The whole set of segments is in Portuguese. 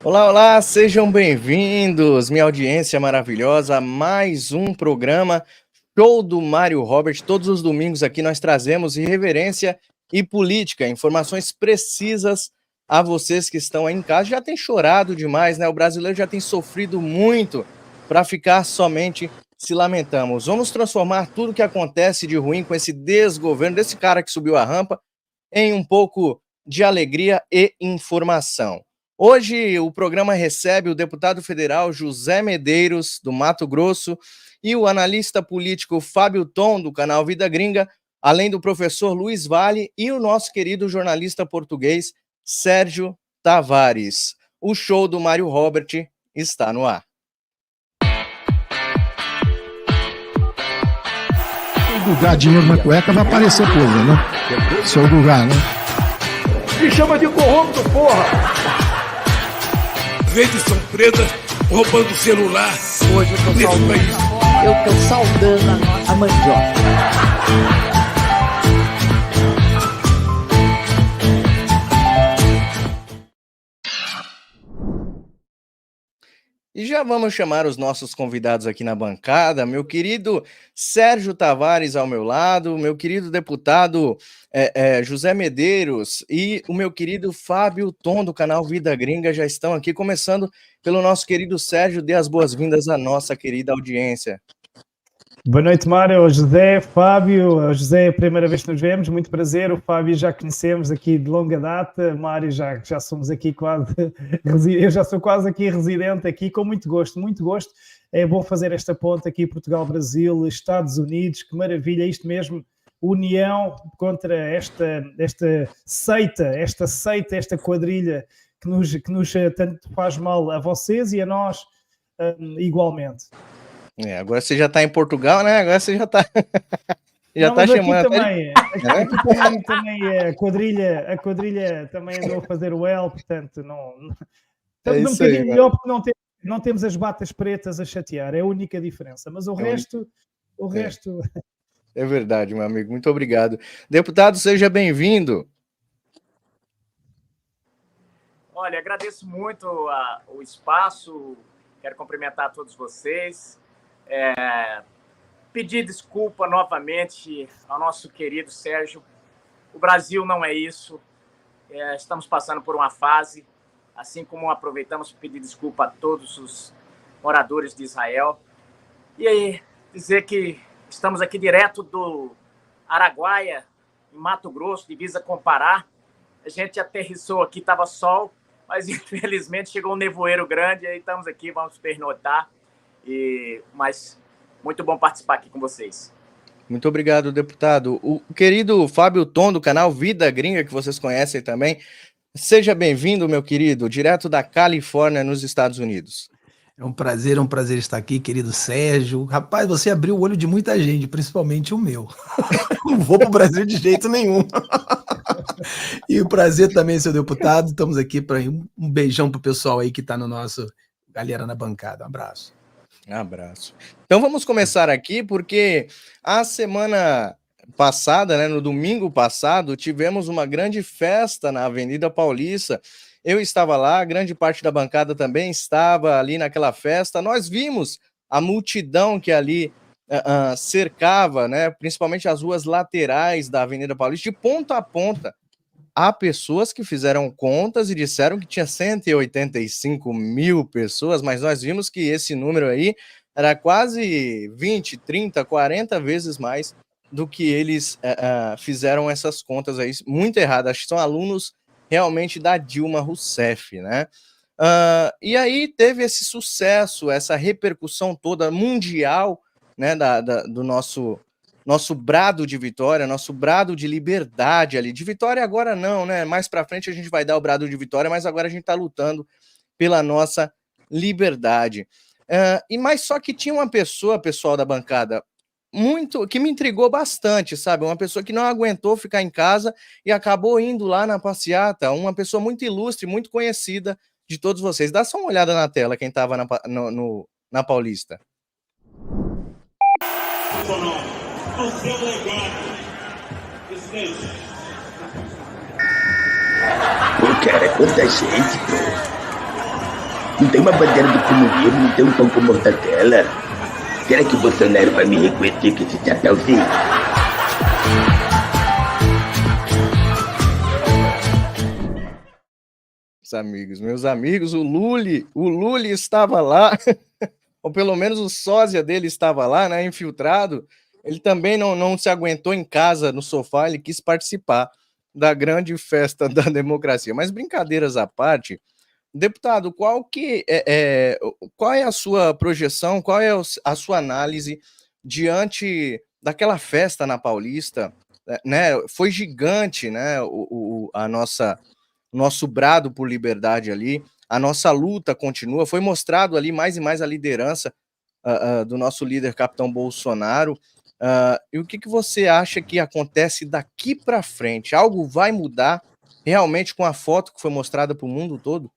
Olá, olá, sejam bem-vindos, minha audiência maravilhosa, a mais um programa Show do Mário Robert. Todos os domingos aqui nós trazemos irreverência e política, informações precisas a vocês que estão aí em casa. Já tem chorado demais, né? O brasileiro já tem sofrido muito para ficar somente se lamentamos. Vamos transformar tudo que acontece de ruim com esse desgoverno, desse cara que subiu a rampa, em um pouco de alegria e informação. Hoje o programa recebe o deputado federal José Medeiros, do Mato Grosso, e o analista político Fábio Tom, do canal Vida Gringa, além do professor Luiz Vale e o nosso querido jornalista português Sérgio Tavares. O show do Mário Robert está no ar. Se o Guga dinheiro na cueca, vai aparecer coisa, né? Se o Guga, né? Me chama de corrupto, porra! Redes são pretas roubando celular. Hoje eu tô saudando a mandioca. E já vamos chamar os nossos convidados aqui na bancada, meu querido Sérgio Tavares ao meu lado, meu querido deputado José Medeiros e o meu querido Fábio Tom, do canal Vida Gringa, já estão aqui, começando pelo nosso querido Sérgio. Dê as boas-vindas à nossa querida audiência. Boa noite, Mário, José, Fábio. José, a primeira vez que nos vemos, muito prazer. O Fábio já conhecemos aqui de longa data. Mário, já somos aqui quase, eu já sou quase aqui residente aqui, com muito gosto, muito gosto. É bom fazer esta ponte aqui, Portugal-Brasil, Estados Unidos, que maravilha, isto mesmo, união contra esta seita, esta quadrilha que nos tanto faz mal a vocês e a nós igualmente. Agora você já está em Portugal, né? Agora você já está chamando. Aqui também a quadrilha também andou a fazer o L, portanto não estamos um bocadinho melhor porque não temos as batas pretas a chatear, é a única diferença, mas o resto. É verdade, meu amigo, muito obrigado. Deputado, seja bem-vindo. Olha, agradeço muito o espaço, quero cumprimentar todos vocês. Pedir desculpa novamente ao nosso querido Sérgio. O Brasil não é isso. Estamos passando por uma fase, assim como aproveitamos para pedir desculpa a todos os moradores de Israel. E aí, dizer que estamos aqui direto do Araguaia, em Mato Grosso, divisa com Pará. A gente aterrissou aqui, estava sol, mas infelizmente chegou um nevoeiro grande, aí estamos aqui, vamos pernoitar. Mas muito bom participar aqui com vocês. Muito obrigado, deputado. O querido Fábio Tom, do canal Vida Gringa, que vocês conhecem também, seja bem-vindo, meu querido, direto da Califórnia, nos Estados Unidos. É um prazer estar aqui, querido Sérgio. Rapaz, você abriu o olho de muita gente, principalmente o meu. Não vou para o Brasil de jeito nenhum. E o prazer também, seu deputado. Estamos aqui para um beijão para o pessoal aí que está no nosso... Galera na bancada, um abraço. Abraço. Então vamos começar aqui, porque a semana passada, né, no domingo passado, tivemos uma grande festa na Avenida Paulista. Eu estava lá, grande parte da bancada também estava ali naquela festa. Nós vimos a multidão que ali cercava, né, principalmente as ruas laterais da Avenida Paulista, de ponta a ponta. Há pessoas que fizeram contas e disseram que tinha 185 mil pessoas, mas nós vimos que esse número aí era quase 20, 30, 40 vezes mais do que eles fizeram essas contas aí, muito erradas. Acho que são alunos realmente da Dilma Rousseff, né? E aí teve esse sucesso, essa repercussão toda mundial, né, do nosso brado de vitória, nosso brado de liberdade ali. De vitória agora não, né? Mais para frente a gente vai dar o brado de vitória, mas agora a gente está lutando pela nossa liberdade. Mas só que tinha uma pessoa, pessoal da bancada, que me intrigou bastante, sabe? Uma pessoa que não aguentou ficar em casa e acabou indo lá na passeata, uma pessoa muito ilustre, muito conhecida de todos vocês. Dá só uma olhada na tela, quem estava na Paulista. Ao seu legado, presidente. Pô, cara, é quanta gente, pô. Não tem uma bandeira do comunismo, não tem um pão com mortadela. Será que o Bolsonaro vai me reconhecer com esse chapéuzinho? Meus amigos, o Lully estava lá, ou pelo menos o sósia dele estava lá, né, infiltrado. Ele também não se aguentou em casa, no sofá, ele quis participar da grande festa da democracia. Mas brincadeiras à parte, deputado, qual é a sua projeção, qual é a sua análise diante daquela festa na Paulista, né? Foi gigante, né? Nosso brado por liberdade ali, a nossa luta continua, foi mostrado ali mais e mais a liderança do nosso líder, capitão Bolsonaro. E o que você acha que acontece daqui para frente? Algo vai mudar realmente com a foto que foi mostrada para o mundo todo?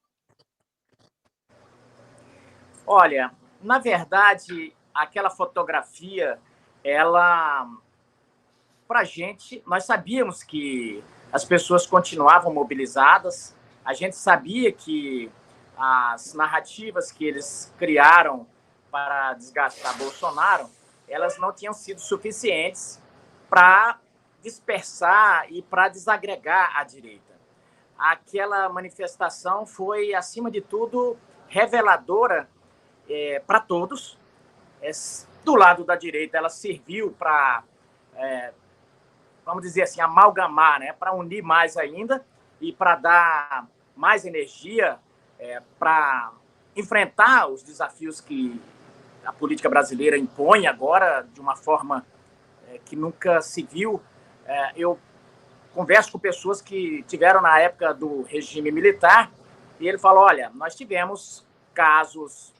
Olha, na verdade, aquela fotografia, ela, pra gente, nós sabíamos que as pessoas continuavam mobilizadas, a gente sabia que as narrativas que eles criaram para desgastar Bolsonaro, elas não tinham sido suficientes para dispersar e para desagregar a direita. Aquela manifestação foi, acima de tudo, reveladora para todos. Do lado da direita, ela serviu para, vamos dizer assim, amalgamar, né, para unir mais ainda e para dar mais energia para enfrentar os desafios que a política brasileira impõe agora de uma forma que nunca se viu. Eu converso com pessoas que tiveram na época do regime militar e ele fala, olha, nós tivemos casos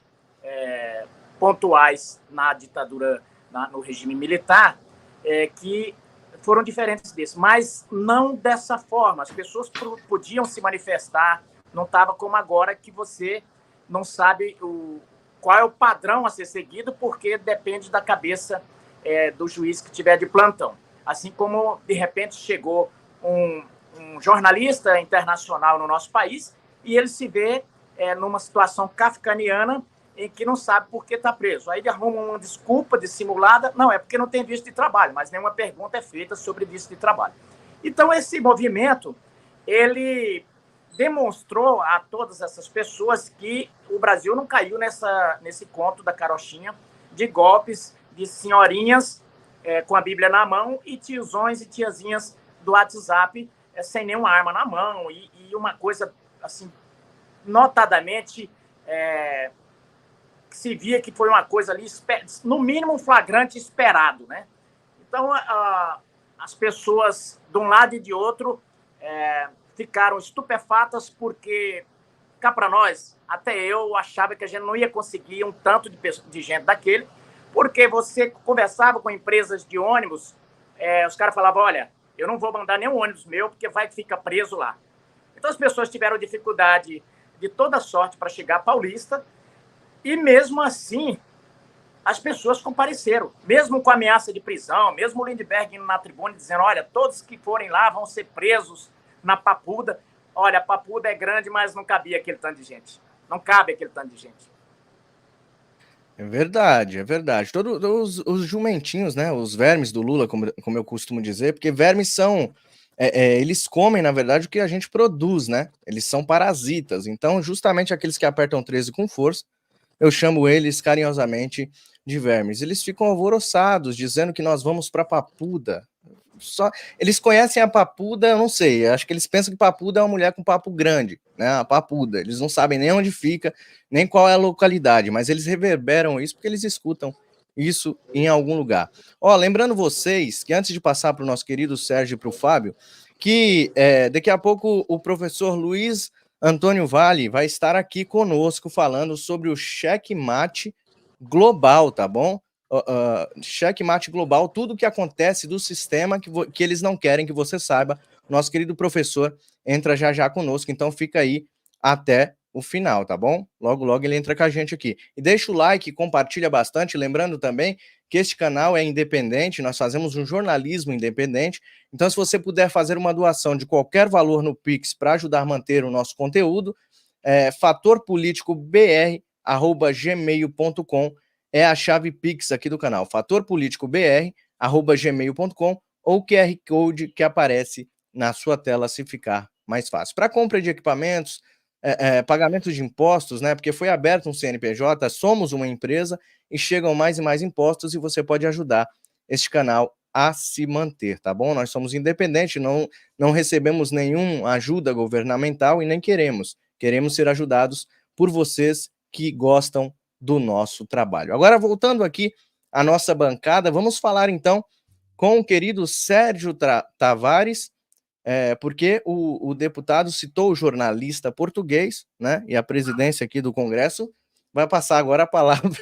pontuais na ditadura, no regime militar, que foram diferentes desse, mas não dessa forma. As pessoas podiam se manifestar, não estava como agora, que você não sabe qual é o padrão a ser seguido, porque depende da cabeça do juiz que tiver de plantão. Assim como, de repente, chegou um jornalista internacional no nosso país e ele se vê numa situação kafkaniana em que não sabe por que está preso. Aí ele arruma uma desculpa dissimulada, não, é porque não tem visto de trabalho, mas nenhuma pergunta é feita sobre visto de trabalho. Então, esse movimento, ele demonstrou a todas essas pessoas que o Brasil não caiu nesse conto da carochinha de golpes de senhorinhas com a Bíblia na mão e tiozões e tiazinhas do WhatsApp sem nenhuma arma na mão e uma coisa, assim, notadamente que se via que foi uma coisa ali, no mínimo um flagrante esperado, né? Então, as pessoas de um lado e de outro ficaram estupefatas porque, cá para nós, até eu achava que a gente não ia conseguir um tanto de gente daquele, porque você conversava com empresas de ônibus, os caras falavam, olha, eu não vou mandar nenhum ônibus meu porque vai ficar preso lá. Então as pessoas tiveram dificuldade de toda sorte para chegar a Paulista e mesmo assim as pessoas compareceram, mesmo com ameaça de prisão, mesmo o Lindbergh indo na tribuna dizendo, olha, todos que forem lá vão ser presos na Papuda. Olha, a Papuda é grande, mas não cabia aquele tanto de gente. Não cabe aquele tanto de gente. É verdade, é verdade. Todos os jumentinhos, né? Os vermes do Lula, como eu costumo dizer, porque vermes são... eles comem, na verdade, o que a gente produz, né? Eles são parasitas. Então, justamente aqueles que apertam 13 com força, eu chamo eles carinhosamente de vermes. Eles ficam alvoroçados, dizendo que nós vamos para Papuda. Eles conhecem a Papuda, eu não sei, acho que eles pensam que Papuda é uma mulher com papo grande, né? A Papuda, eles não sabem nem onde fica, nem qual é a localidade, mas eles reverberam isso porque eles escutam isso em algum lugar. Lembrando vocês que antes de passar para o nosso querido Sérgio e para o Fábio, que daqui a pouco o professor Luiz Antônio Vale vai estar aqui conosco falando sobre o checkmate global, tá bom? Checkmate global, tudo o que acontece do sistema que eles não querem que você saiba. Nosso querido professor entra já conosco, então fica aí até o final, tá bom? Logo ele entra com a gente aqui. E deixa o like, compartilha bastante, lembrando também que este canal é independente, nós fazemos um jornalismo independente, então se você puder fazer uma doação de qualquer valor no Pix para ajudar a manter o nosso conteúdo, fatorpoliticobr@gmail.com é a chave Pix aqui do canal, fatorpoliticobr@gmail.com, ou QR Code que aparece na sua tela se ficar mais fácil. Para compra de equipamentos, pagamento de impostos, né? Porque foi aberto um CNPJ, somos uma empresa e chegam mais e mais impostos e você pode ajudar este canal a se manter, tá bom? Nós somos independentes, não recebemos nenhuma ajuda governamental e nem queremos. Queremos ser ajudados por vocês que gostam do nosso trabalho. Agora, voltando aqui à nossa bancada, vamos falar então com o querido Sérgio Tavares, porque o deputado citou o jornalista português, né? E a presidência aqui do Congresso vai passar agora a palavra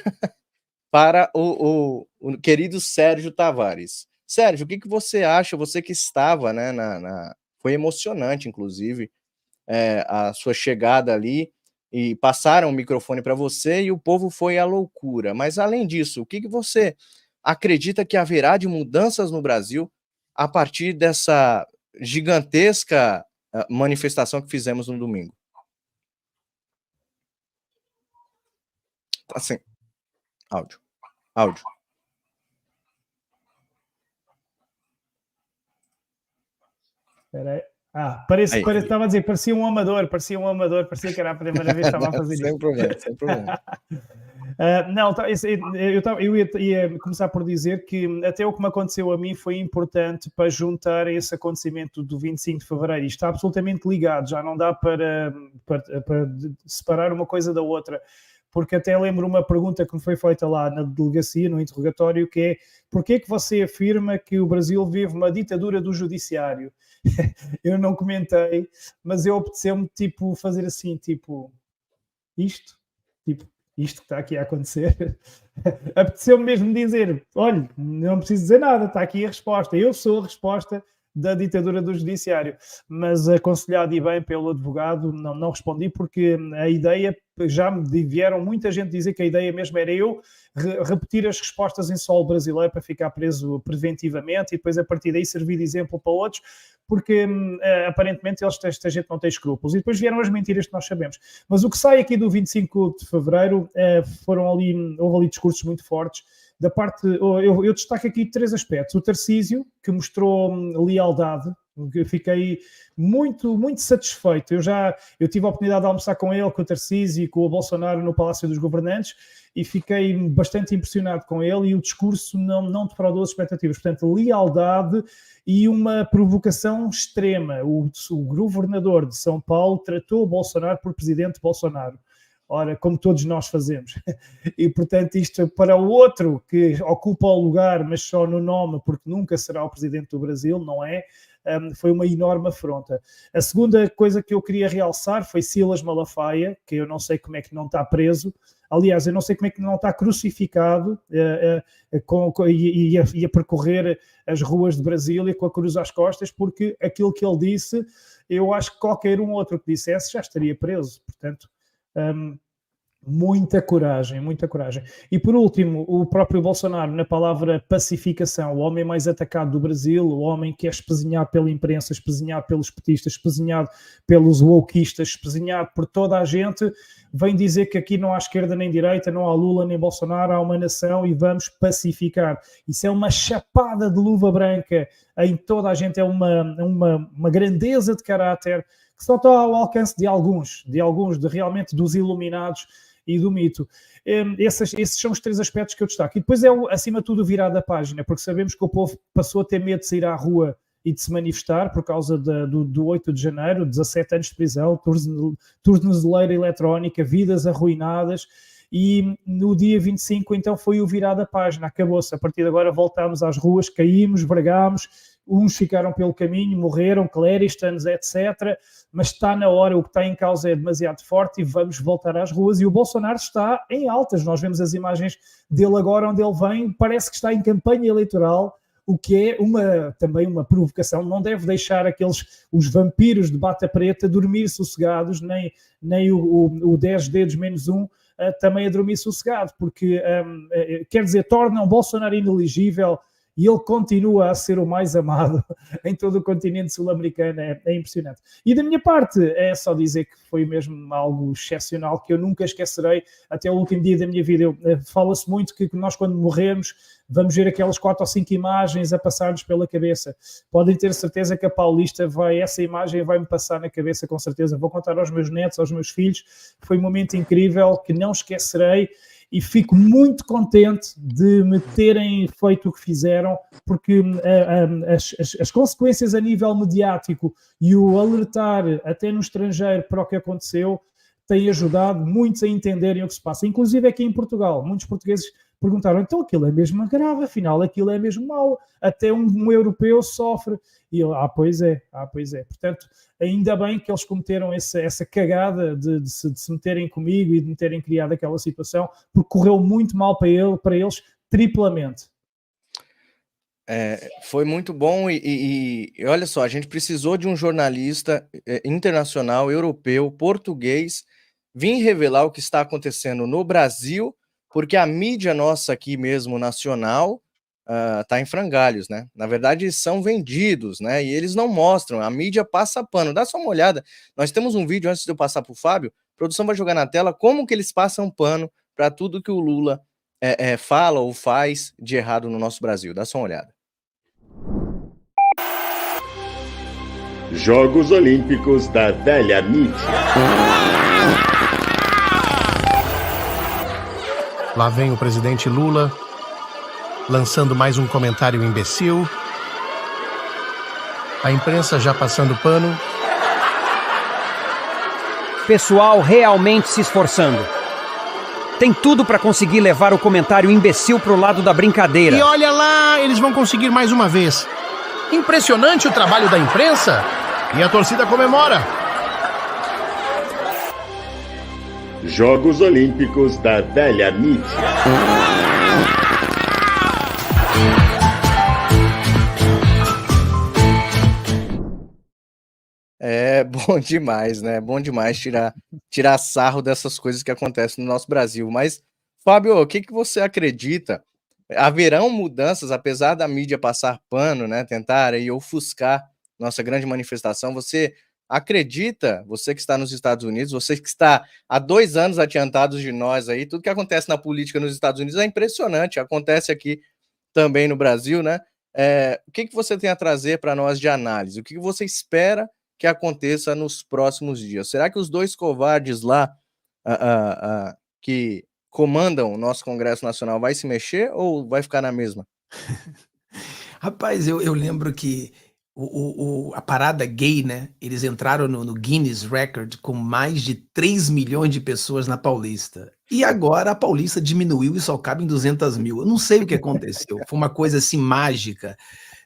para o querido Sérgio Tavares. Sérgio, o que você acha? Você que estava, né, foi emocionante, inclusive, a sua chegada ali, e passaram o microfone para você e o povo foi à loucura. Mas, além disso, o que você acredita que haverá de mudanças no Brasil a partir dessa gigantesca manifestação que fizemos no domingo? Assim, áudio. Espera aí. Estava a dizer, parecia um amador, parecia que era a primeira vez que estava a fazer isso. Sem problema. Eu ia começar por dizer que até o que me aconteceu a mim foi importante para juntar esse acontecimento do 25 de fevereiro. Isto está absolutamente ligado, já não dá para separar uma coisa da outra. Porque até lembro uma pergunta que me foi feita lá na delegacia, no interrogatório, que é: porquê que você afirma que o Brasil vive uma ditadura do judiciário? Eu não comentei, mas eu apeteceu-me fazer assim, isto que está aqui a acontecer. Apeteceu-me mesmo dizer: olha, não preciso dizer nada, está aqui a resposta. Eu sou a resposta da ditadura do judiciário. Mas, aconselhado e bem pelo advogado, não respondi, porque a ideia, já me vieram muita gente dizer que a ideia mesmo era eu repetir as respostas em solo brasileiro para ficar preso preventivamente e depois a partir daí servir de exemplo para outros, porque aparentemente esta gente não tem escrúpulos. E depois vieram as mentiras que nós sabemos. Mas o que sai aqui do 25 de fevereiro, houve ali discursos muito fortes. Da parte, eu destaco aqui 3 aspectos. O Tarcísio, que mostrou lealdade, eu fiquei muito, muito satisfeito. Eu tive a oportunidade de almoçar com ele, com o Tarcísio e com o Bolsonaro no Palácio dos Governantes e fiquei bastante impressionado com ele, e o discurso não defraudou as expectativas. Portanto, lealdade e uma provocação extrema. O governador de São Paulo tratou o Bolsonaro por presidente Bolsonaro. Ora, como todos nós fazemos. E, portanto, isto para o outro que ocupa o lugar, mas só no nome, porque nunca será o presidente do Brasil, não é? Foi uma enorme afronta. A segunda coisa que eu queria realçar foi Silas Malafaia, que eu não sei como é que não está preso. Aliás, eu não sei como é que não está crucificado e a percorrer as ruas de Brasília com a cruz às costas, porque aquilo que ele disse, eu acho que qualquer um outro que dissesse já estaria preso. Portanto, muita coragem. E por último, o próprio Bolsonaro, na palavra pacificação, o homem mais atacado do Brasil, o homem que é espezinhado pela imprensa, espezinhado pelos petistas, espezinhado pelos wokeistas, espezinhado por toda a gente, vem dizer que aqui não há esquerda nem direita, não há Lula nem Bolsonaro, há uma nação e vamos pacificar. Isso é uma chapada de luva branca em toda a gente, é uma grandeza de caráter que só está ao alcance de alguns, realmente dos iluminados e do mito. Esses são os 3 aspectos que eu destaco. E depois acima de tudo, virar da página, porque sabemos que o povo passou a ter medo de sair à rua e de se manifestar por causa do 8 de janeiro, 17 anos de prisão, tornozeleira eletrónica, vidas arruinadas. E no dia 25, então, foi o virar da página. Acabou-se. A partir de agora voltámos às ruas, caímos, bregámos, uns ficaram pelo caminho, morreram, cléristans, etc. Mas está na hora, o que está em causa é demasiado forte e vamos voltar às ruas. E o Bolsonaro está em altas. Nós vemos as imagens dele agora, onde ele vem, parece que está em campanha eleitoral, o que é também uma provocação. Não deve deixar os vampiros de bata preta dormir sossegados, nem o 10 dedos menos 1 também a dormir sossegado, porque, quer dizer, tornam Bolsonaro inelegível e ele continua a ser o mais amado em todo o continente sul-americano, é impressionante. E da minha parte, é só dizer que foi mesmo algo excepcional, que eu nunca esquecerei até o último dia da minha vida. Fala-se muito que nós, quando morremos, vamos ver aquelas 4 ou 5 imagens a passar-nos pela cabeça. Podem ter certeza que a Paulista essa imagem vai-me passar na cabeça, com certeza. Vou contar aos meus netos, aos meus filhos. Foi um momento incrível que não esquecerei e fico muito contente de me terem feito o que fizeram, porque as consequências a nível mediático e o alertar até no estrangeiro para o que aconteceu tem ajudado muitos a entenderem o que se passa. Inclusive aqui em Portugal, muitos portugueses perguntaram, então aquilo é mesmo grave, afinal aquilo é mesmo mau, até um europeu sofre. E eu, pois é. Portanto, ainda bem que eles cometeram essa cagada de se meterem comigo e de me terem criado aquela situação, porque correu muito mal para eles triplamente. Foi muito bom e olha só, a gente precisou de um jornalista internacional, europeu, português, vir revelar o que está acontecendo no Brasil, porque a mídia nossa aqui mesmo, nacional, tá em frangalhos, né? Na verdade, são vendidos, né? E eles não mostram, a mídia passa pano. Dá só uma olhada, nós temos um vídeo, antes de eu passar para o Fábio, a produção vai jogar na tela como que eles passam pano para tudo que o Lula fala ou faz de errado no nosso Brasil. Dá só uma olhada. Jogos Olímpicos da Velha Mídia. Lá vem o presidente Lula, lançando mais um comentário imbecil. A imprensa já passando pano. Pessoal realmente se esforçando. Tem tudo para conseguir levar o comentário imbecil pro lado da brincadeira. E olha lá, eles vão conseguir mais uma vez. Impressionante o trabalho da imprensa. E a torcida comemora. Jogos Olímpicos da Velha Mídia. É bom demais, né? É bom demais tirar sarro dessas coisas que acontecem no nosso Brasil. Mas, Fábio, o que você acredita? Haverão mudanças, apesar da mídia passar pano, né? Tentar aí ofuscar nossa grande manifestação. Você acredita, você que está nos Estados Unidos, você que está há 2 anos adiantados de nós aí, tudo que acontece na política nos Estados Unidos é impressionante, acontece aqui também no Brasil, né? O que você tem a trazer para nós de análise? O que você espera que aconteça nos próximos dias? Será que os 2 covardes lá que comandam o nosso Congresso Nacional vai se mexer ou vai ficar na mesma? Rapaz, eu lembro que a parada gay, né? Eles entraram no Guinness Record com mais de 3 milhões de pessoas na Paulista. E agora a Paulista diminuiu e só cabe em 200 mil. Eu não sei o que aconteceu. Foi uma coisa assim mágica.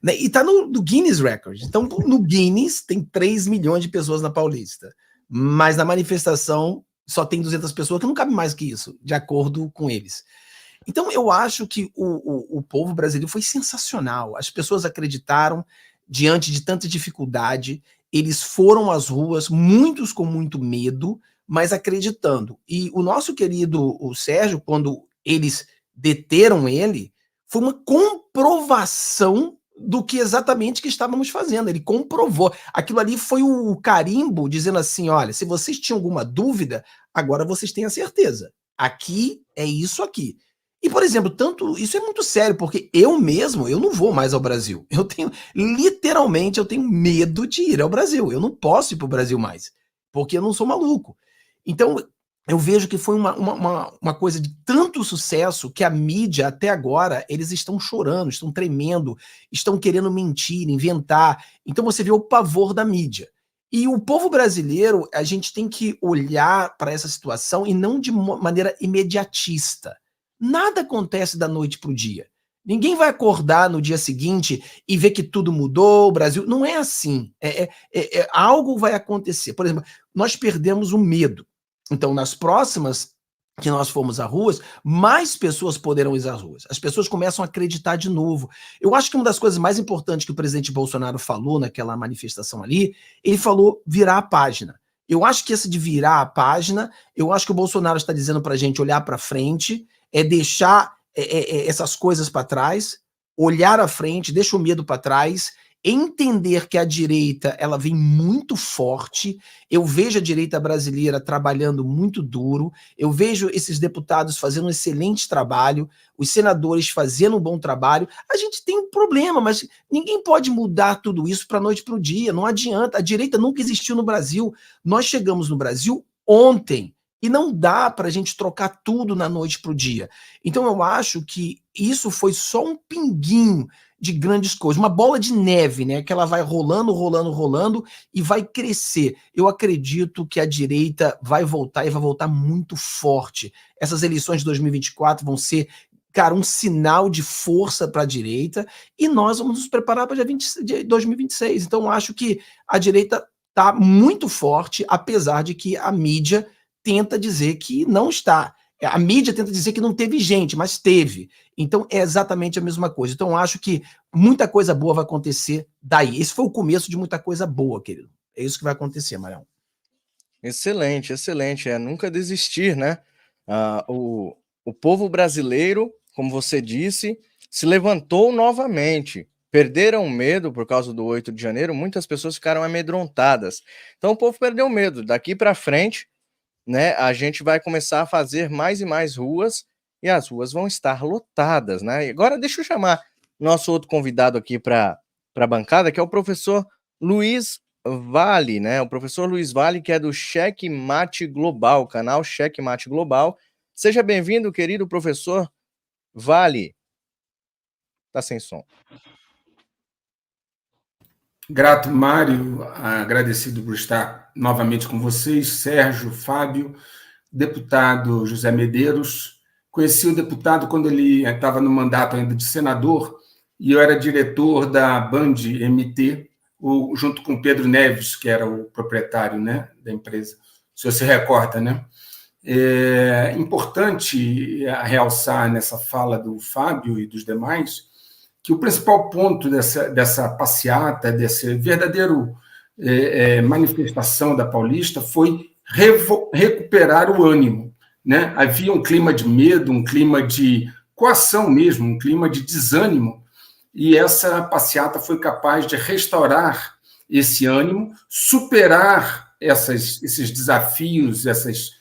Né? E tá no Guinness Record. Então, no Guinness tem 3 milhões de pessoas na Paulista. Mas na manifestação só tem 200 pessoas, que não cabe mais que isso, de acordo com eles. Então, eu acho que o povo brasileiro foi sensacional. As pessoas acreditaram diante de tanta dificuldade. Eles foram às ruas, muitos com muito medo, mas acreditando. E o nosso querido Sérgio, quando eles deteram ele, foi uma comprovação do que exatamente que estávamos fazendo. Ele comprovou. Aquilo ali foi o carimbo dizendo assim, olha, se vocês tinham alguma dúvida, agora vocês têm a certeza. Aqui é isso aqui. E, por exemplo, isso é muito sério, porque eu não vou mais ao Brasil. Literalmente, eu tenho medo de ir ao Brasil. Eu não posso ir para o Brasil mais, porque eu não sou maluco. Então, eu vejo que foi uma coisa de tanto sucesso que a mídia, até agora, eles estão chorando, estão tremendo, estão querendo mentir, inventar. Então você vê o pavor da mídia. E o povo brasileiro, a gente tem que olhar para essa situação e não de maneira imediatista. Nada acontece da noite para o dia. Ninguém vai acordar no dia seguinte e ver que tudo mudou, o Brasil... Não é assim. Algo vai acontecer. Por exemplo, nós perdemos o medo. Então, nas próximas que nós formos às ruas, mais pessoas poderão ir às ruas. As pessoas começam a acreditar de novo. Eu acho que uma das coisas mais importantes que o presidente Bolsonaro falou naquela manifestação ali, ele falou virar a página. Eu acho que esse de virar a página, eu acho que o Bolsonaro está dizendo para a gente olhar para frente, deixar essas coisas para trás. olhar à frente, deixa o medo para trás, entender que a direita ela vem muito forte. Eu vejo a direita brasileira trabalhando muito duro, eu vejo esses deputados fazendo um excelente trabalho, os senadores fazendo um bom trabalho. A gente tem um problema, mas ninguém pode mudar tudo isso para a noite para o dia, não adianta. A direita nunca existiu no Brasil, nós chegamos no Brasil ontem, e não dá para a gente trocar tudo na noite para o dia. Então eu acho que isso foi só um pinguinho de grandes coisas, uma bola de neve, né? Que ela vai rolando, rolando, rolando e vai crescer. Eu acredito que a direita vai voltar e vai voltar muito forte. Essas eleições de 2024 vão ser, cara, um sinal de força para a direita e nós vamos nos preparar para 2026. Então eu acho que a direita está muito forte, apesar de que a mídia tenta dizer que não está. A mídia tenta dizer que não teve gente, mas teve. Então é exatamente a mesma coisa. Então eu acho que muita coisa boa vai acontecer daí. Esse foi o começo de muita coisa boa, querido. É isso que vai acontecer, Marião. Excelente, excelente. É nunca desistir, né? O povo brasileiro, como você disse, se levantou novamente. Perderam o medo por causa do 8 de janeiro. Muitas pessoas ficaram amedrontadas. Então o povo perdeu o medo. Daqui para frente, né, a gente vai começar a fazer mais e mais ruas e as ruas vão estar lotadas, né? E agora deixa eu chamar nosso outro convidado aqui para a bancada, que é o professor Luiz Vale, né? O professor Luiz Vale, que é do Checkmate Global, canal Checkmate Global. Seja bem-vindo, querido professor Vale. Tá sem som. Grato, Mário, agradecido por estar novamente com vocês, Sérgio, Fábio, deputado José Medeiros. Conheci o deputado quando ele estava no mandato ainda de senador e eu era diretor da Band MT, junto com Pedro Neves, que era o proprietário, né, da empresa. O senhor se recorda, né? É importante realçar nessa fala do Fábio e dos demais que o principal ponto dessa passeata, dessa verdadeira manifestação da Paulista foi recuperar o ânimo, né? Havia um clima de medo, um clima de coação mesmo, um clima de desânimo, e essa passeata foi capaz de restaurar esse ânimo, superar esses desafios, essas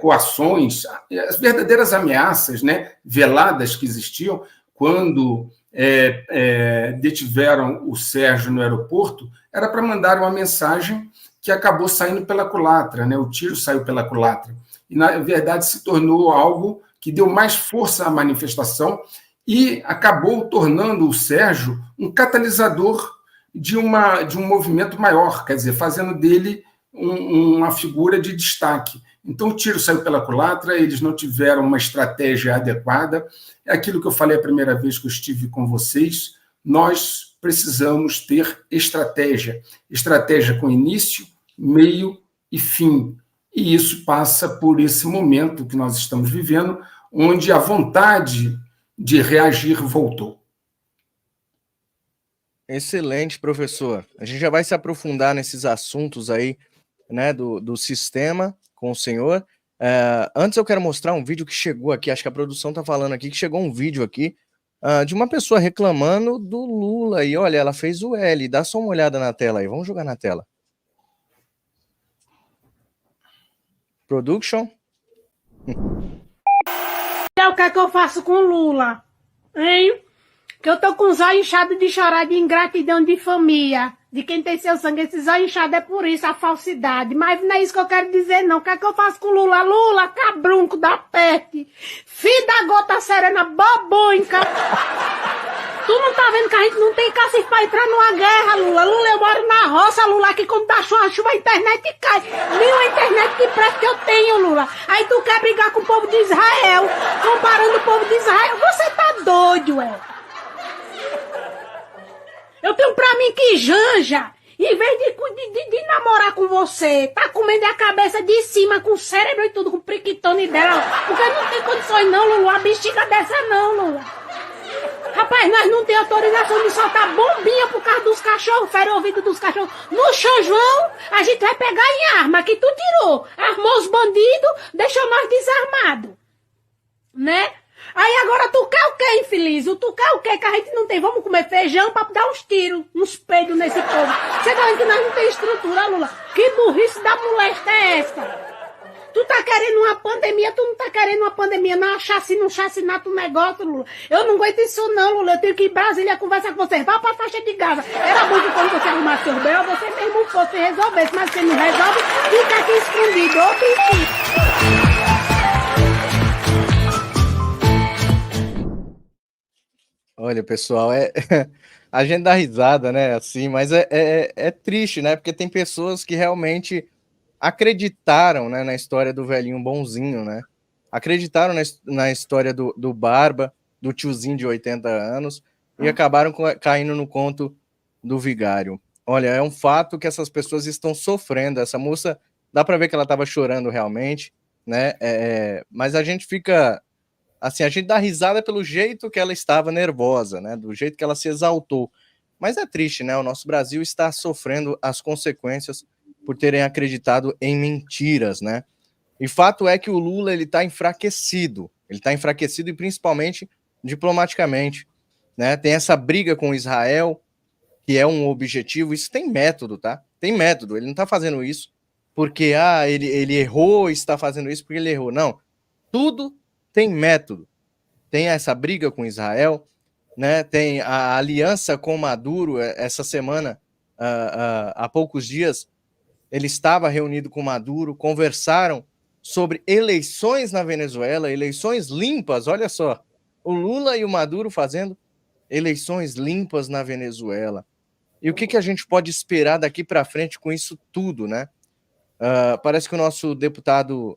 coações, as verdadeiras ameaças, né, veladas que existiam quando detiveram o Sérgio no aeroporto. Era para mandar uma mensagem que acabou saindo pela culatra, né? O tiro saiu pela culatra. E, na verdade, se tornou algo que deu mais força à manifestação e acabou tornando o Sérgio um catalisador de um movimento maior, quer dizer, fazendo dele uma figura de destaque. Então, o tiro saiu pela culatra, eles não tiveram uma estratégia adequada. É aquilo que eu falei a primeira vez que eu estive com vocês. Nós precisamos ter estratégia. Estratégia com início, meio e fim. E isso passa por esse momento que nós estamos vivendo, onde a vontade de reagir voltou. Excelente, professor. A gente já vai se aprofundar nesses assuntos aí, né, do sistema com o senhor. Antes eu quero mostrar um vídeo que chegou aqui, acho que a produção está falando aqui, que chegou um vídeo aqui de uma pessoa reclamando do Lula, e olha, ela fez o L, dá só uma olhada na tela aí, vamos jogar na tela. Production. O que é que eu faço com o Lula? Hein? Que eu tô com os olhos inchados de chorar de ingratidão de família. De quem tem seu sangue. Esses olhos inchados é por isso, a falsidade. Mas não é isso que eu quero dizer, não. O que é que eu faço com o Lula? Lula, cabrunco da peste. Filho da gota serena, babonca. Tu não tá vendo que a gente não tem cacife pra entrar numa guerra, Lula? Lula, eu moro na roça, Lula, que quando dá chuva, a internet cai. Nem a internet de preço que eu tenho, Lula. Aí tu quer brigar com o povo de Israel, comparando o povo de Israel. Você tá doido, Eu tenho pra mim que Janja, em vez de namorar com você, tá comendo a cabeça de cima, com o cérebro e tudo, com o priquitone dela. Porque não tem condições não, Lula, uma bexiga dessa não, Lula. Rapaz, nós não temos autorização de soltar bombinha por causa dos cachorros, fere o ouvido dos cachorros. No São João, a gente vai pegar em arma que tu tirou. Armou os bandidos, deixou nós desarmados. Né? Aí agora tu quer o quê, infeliz? Tu quer o quê que a gente não tem? Vamos comer feijão pra dar uns tiros, uns peidos nesse povo. Você tá vendo que nós não tem estrutura, Lula? Que burrice da molesta é essa? Tu tá querendo uma pandemia, tu não tá querendo uma pandemia, não, um chacinato, um negócio, Lula. Eu não aguento isso não, Lula, eu tenho que ir em Brasília conversar com vocês. Vá pra faixa de Gaza. Era bom que quando você arrumasse seus B.O., você mesmo fosse e resolvesse, mas você não resolve, fica aqui escondido, ô bichinho. Olha, pessoal, a gente dá risada, né, assim, mas é triste, né, porque tem pessoas que realmente acreditaram, né, na história do velhinho bonzinho, né, acreditaram na história do Barba, do tiozinho de 80 anos, e acabaram caindo no conto do vigário. Olha, é um fato que essas pessoas estão sofrendo. Essa moça, dá para ver que ela estava chorando realmente, né, mas a gente fica... Assim, a gente dá risada pelo jeito que ela estava nervosa, né? Do jeito que ela se exaltou. Mas é triste, né? O nosso Brasil está sofrendo as consequências por terem acreditado em mentiras, né? E fato é que o Lula, ele está enfraquecido. Ele está enfraquecido e principalmente diplomaticamente, né? Tem essa briga com Israel, que é um objetivo. Isso tem método, tá? Tem método. Ele não está fazendo isso porque ele errou e está fazendo isso porque ele errou. Não. Tudo tem método, tem essa briga com Israel, né? Tem a aliança com Maduro. Essa semana, há poucos dias, ele estava reunido com Maduro, conversaram sobre eleições na Venezuela, eleições limpas, olha só, o Lula e o Maduro fazendo eleições limpas na Venezuela. E o que a gente pode esperar daqui para frente com isso tudo, né? Parece que o nosso deputado...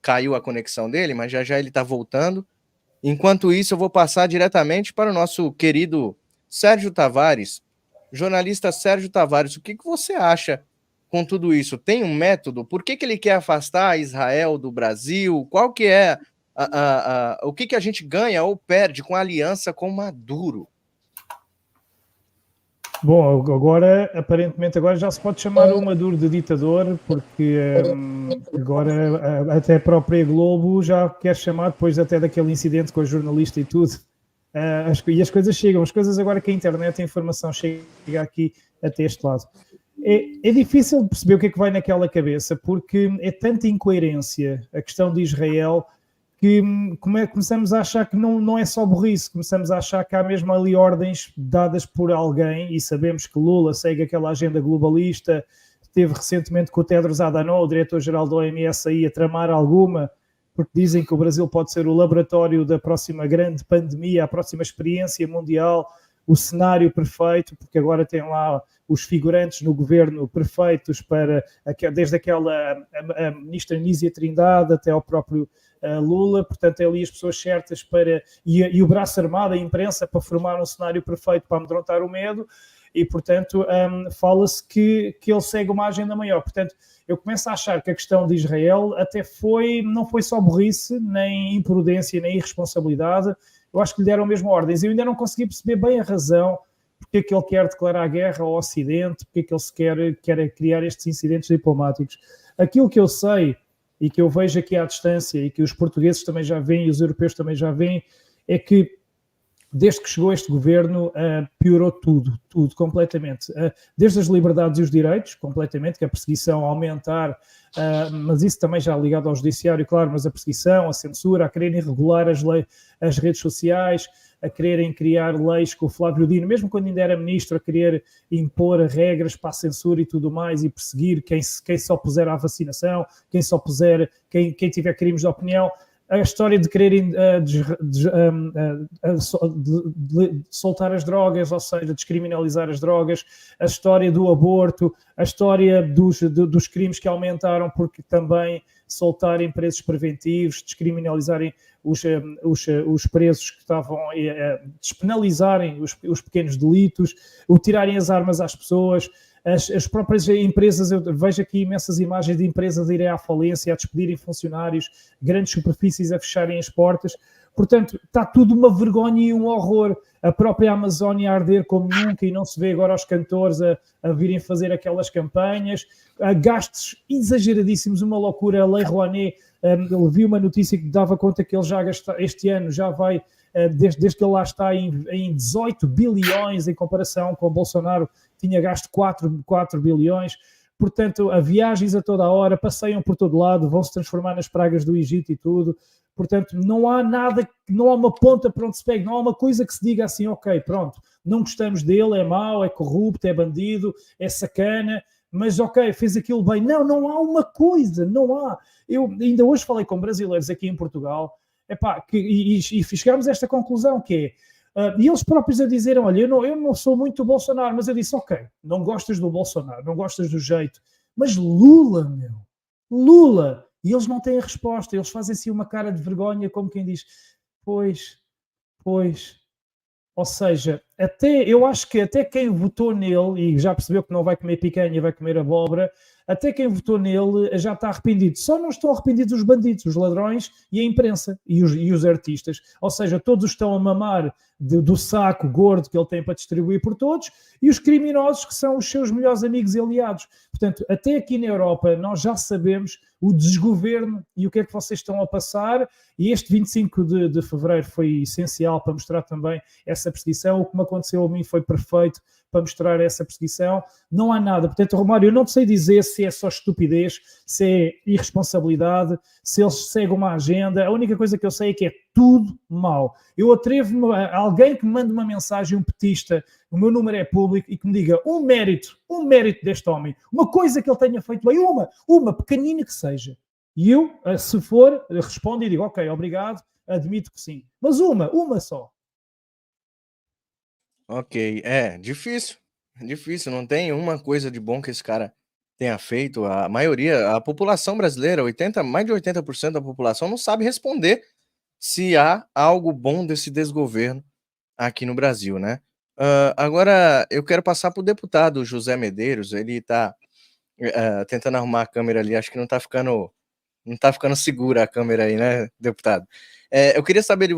caiu a conexão dele, mas já ele está voltando. Enquanto isso, eu vou passar diretamente para o nosso querido Sérgio Tavares. Jornalista Sérgio Tavares, o que você acha com tudo isso? Tem um método? Por que ele quer afastar Israel do Brasil? Qual que é o que a gente ganha ou perde com a aliança com Maduro? Bom, agora, aparentemente, agora já se pode chamar o Maduro de ditador, porque agora até a própria Globo já quer chamar, depois até daquele incidente com a jornalista e tudo. E as coisas chegam, as coisas agora que a internet, a informação chega aqui até este lado. É difícil perceber o que é que vai naquela cabeça, porque é tanta incoerência a questão de Israel que começamos a achar que não é só burrice, começamos a achar que há mesmo ali ordens dadas por alguém, e sabemos que Lula segue aquela agenda globalista, esteve recentemente com o Tedros Adhanom, o diretor-geral da OMS, aí a tramar alguma, porque dizem que o Brasil pode ser o laboratório da próxima grande pandemia, a próxima experiência mundial, o cenário perfeito, porque agora tem lá os figurantes no governo perfeitos para, desde aquela a ministra Nízia Trindade até ao próprio Lula, portanto é ali as pessoas certas para, e o braço armado, a imprensa, para formar um cenário perfeito para amedrontar o medo, e portanto fala-se que ele segue uma agenda maior. Portanto, eu começo a achar que a questão de Israel até não foi só burrice, nem imprudência, nem irresponsabilidade. Eu acho que lhe deram mesmo ordens. Eu ainda não consegui perceber bem a razão porque é que ele quer declarar guerra ao Ocidente, porque é que ele se quer criar estes incidentes diplomáticos. Aquilo que eu sei e que eu vejo aqui à distância e que os portugueses também já veem e os europeus também já veem, é que desde que chegou este governo piorou tudo completamente. Desde as liberdades e os direitos, completamente, que a perseguição aumentar, mas isso também já ligado ao judiciário, claro, mas a perseguição, a censura, a quererem regular as redes sociais, a quererem criar leis com o Flávio Dino, mesmo quando ainda era ministro, a querer impor regras para a censura e tudo mais e perseguir quem se opuser à vacinação, quem tiver crimes de opinião. A história de quererem soltar as drogas, ou seja, descriminalizar as drogas, a história do aborto, a história dos crimes que aumentaram porque também soltarem presos preventivos, descriminalizarem os presos que estavam despenalizarem os pequenos delitos, o tirarem as armas às pessoas, as próprias empresas, eu vejo aqui imensas imagens de empresas a irem à falência, a despedirem funcionários, grandes superfícies a fecharem as portas. Portanto, está tudo uma vergonha e um horror. A própria Amazónia a arder como nunca e não se vê agora os cantores a virem fazer aquelas campanhas. Gastos exageradíssimos, uma loucura. A Lei Rouanet, vi uma notícia que dava conta que ele já gasta, este ano já vai, desde que ele lá está, em 18 bilhões em comparação com o Bolsonaro, tinha gasto 4 bilhões. Portanto, há viagens a toda a hora, passeiam por todo lado, vão se transformar nas pragas do Egito e tudo. Portanto, não há nada, não há uma ponta para onde se pegue, não há uma coisa que se diga assim, ok, pronto, não gostamos dele, é mau, é corrupto, é bandido, é sacana, mas ok, fez aquilo bem. Não há uma coisa, não há. Eu ainda hoje falei com brasileiros aqui em Portugal, e chegámos a esta conclusão que é, e eles próprios a dizer, olha, eu não sou muito do Bolsonaro, mas eu disse, ok, não gostas do Bolsonaro, não gostas do jeito, mas Lula, Lula, e eles não têm a resposta, eles fazem assim uma cara de vergonha, como quem diz, pois, ou seja, eu acho que até quem votou nele, e já percebeu que não vai comer picanha, vai comer abóbora, até quem votou nele já está arrependido. Só não estão arrependidos os bandidos, os ladrões e a imprensa e os artistas. Ou seja, todos estão a mamar do saco gordo que ele tem para distribuir por todos e os criminosos que são os seus melhores amigos e aliados. Portanto, até aqui na Europa nós já sabemos o desgoverno e o que é que vocês estão a passar, e este 25 de fevereiro foi essencial para mostrar também essa perseguição. O que me aconteceu a mim foi perfeito para mostrar essa perseguição. Não há nada. Portanto, Romário, eu não sei dizer se é só estupidez, se é irresponsabilidade, se eles seguem uma agenda. A única coisa que eu sei é que é tudo mau. Eu atrevo-me a alguém que me mande uma mensagem, um petista, o meu número é público, e que me diga um mérito deste homem, uma coisa que ele tenha feito bem, uma pequenina que seja. E eu, se for, respondo e digo, ok, obrigado, admito que sim. Mas uma só. Ok, difícil, não tem uma coisa de bom que esse cara tenha feito. A maioria, a população brasileira, mais de 80% da população não sabe responder se há algo bom desse desgoverno aqui no Brasil, né? Agora, eu quero passar para o deputado José Medeiros, ele está tentando arrumar a câmera ali, acho que não está ficando segura a câmera aí, né, deputado? Eu queria saber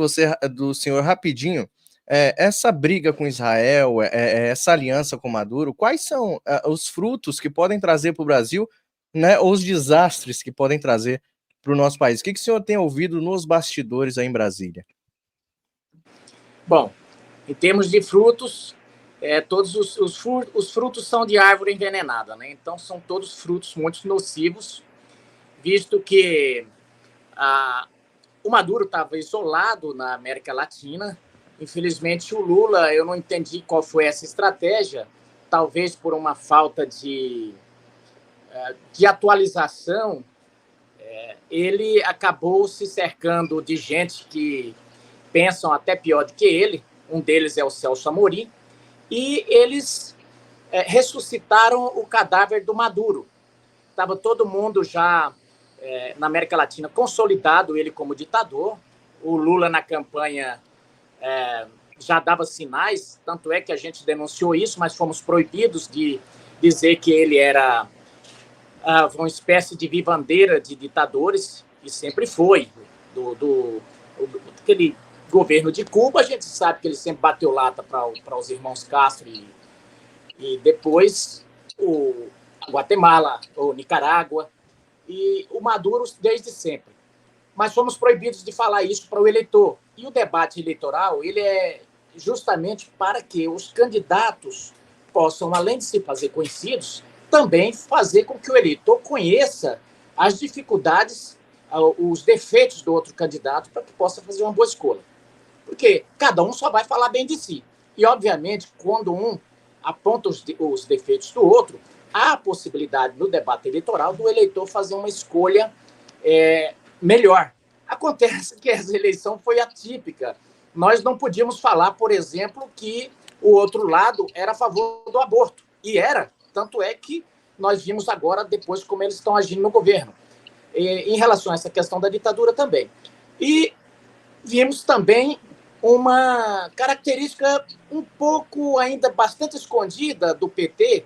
do senhor rapidinho, essa briga com Israel, essa aliança com Maduro, quais são os frutos que podem trazer para o Brasil, né, ou os desastres que podem trazer para o nosso país? O que o senhor tem ouvido nos bastidores aí em Brasília? Bom, em termos de frutos, todos os frutos são de árvore envenenada, né? Então são todos frutos muito nocivos, visto que o Maduro estava isolado na América Latina. Infelizmente, o Lula, eu não entendi qual foi essa estratégia, talvez por uma falta de atualização, ele acabou se cercando de gente que pensam até pior do que ele. Um deles é o Celso Amorim, e eles ressuscitaram o cadáver do Maduro. Estava todo mundo já na América Latina consolidado ele como ditador. O Lula na campanha já dava sinais, tanto é que a gente denunciou isso, mas fomos proibidos de dizer que ele era uma espécie de vivandeira de ditadores, e sempre foi. Aquele governo de Cuba, a gente sabe que ele sempre bateu lata para os irmãos Castro e depois o Guatemala, o Nicarágua, e o Maduro desde sempre. Mas fomos proibidos de falar isso para o eleitor. E o debate eleitoral, ele é justamente para que os candidatos possam, além de se fazer conhecidos, também fazer com que o eleitor conheça as dificuldades, os defeitos do outro candidato, para que possa fazer uma boa escolha. Porque cada um só vai falar bem de si. E, obviamente, quando um aponta os defeitos do outro, há a possibilidade, no debate eleitoral, do eleitor fazer uma escolha melhor. Acontece que essa eleição foi atípica. Nós não podíamos falar, por exemplo, que o outro lado era a favor do aborto. E era. Tanto é que nós vimos agora, depois, como eles estão agindo no governo. Em relação a essa questão da ditadura também. E vimos também uma característica um pouco ainda bastante escondida do PT,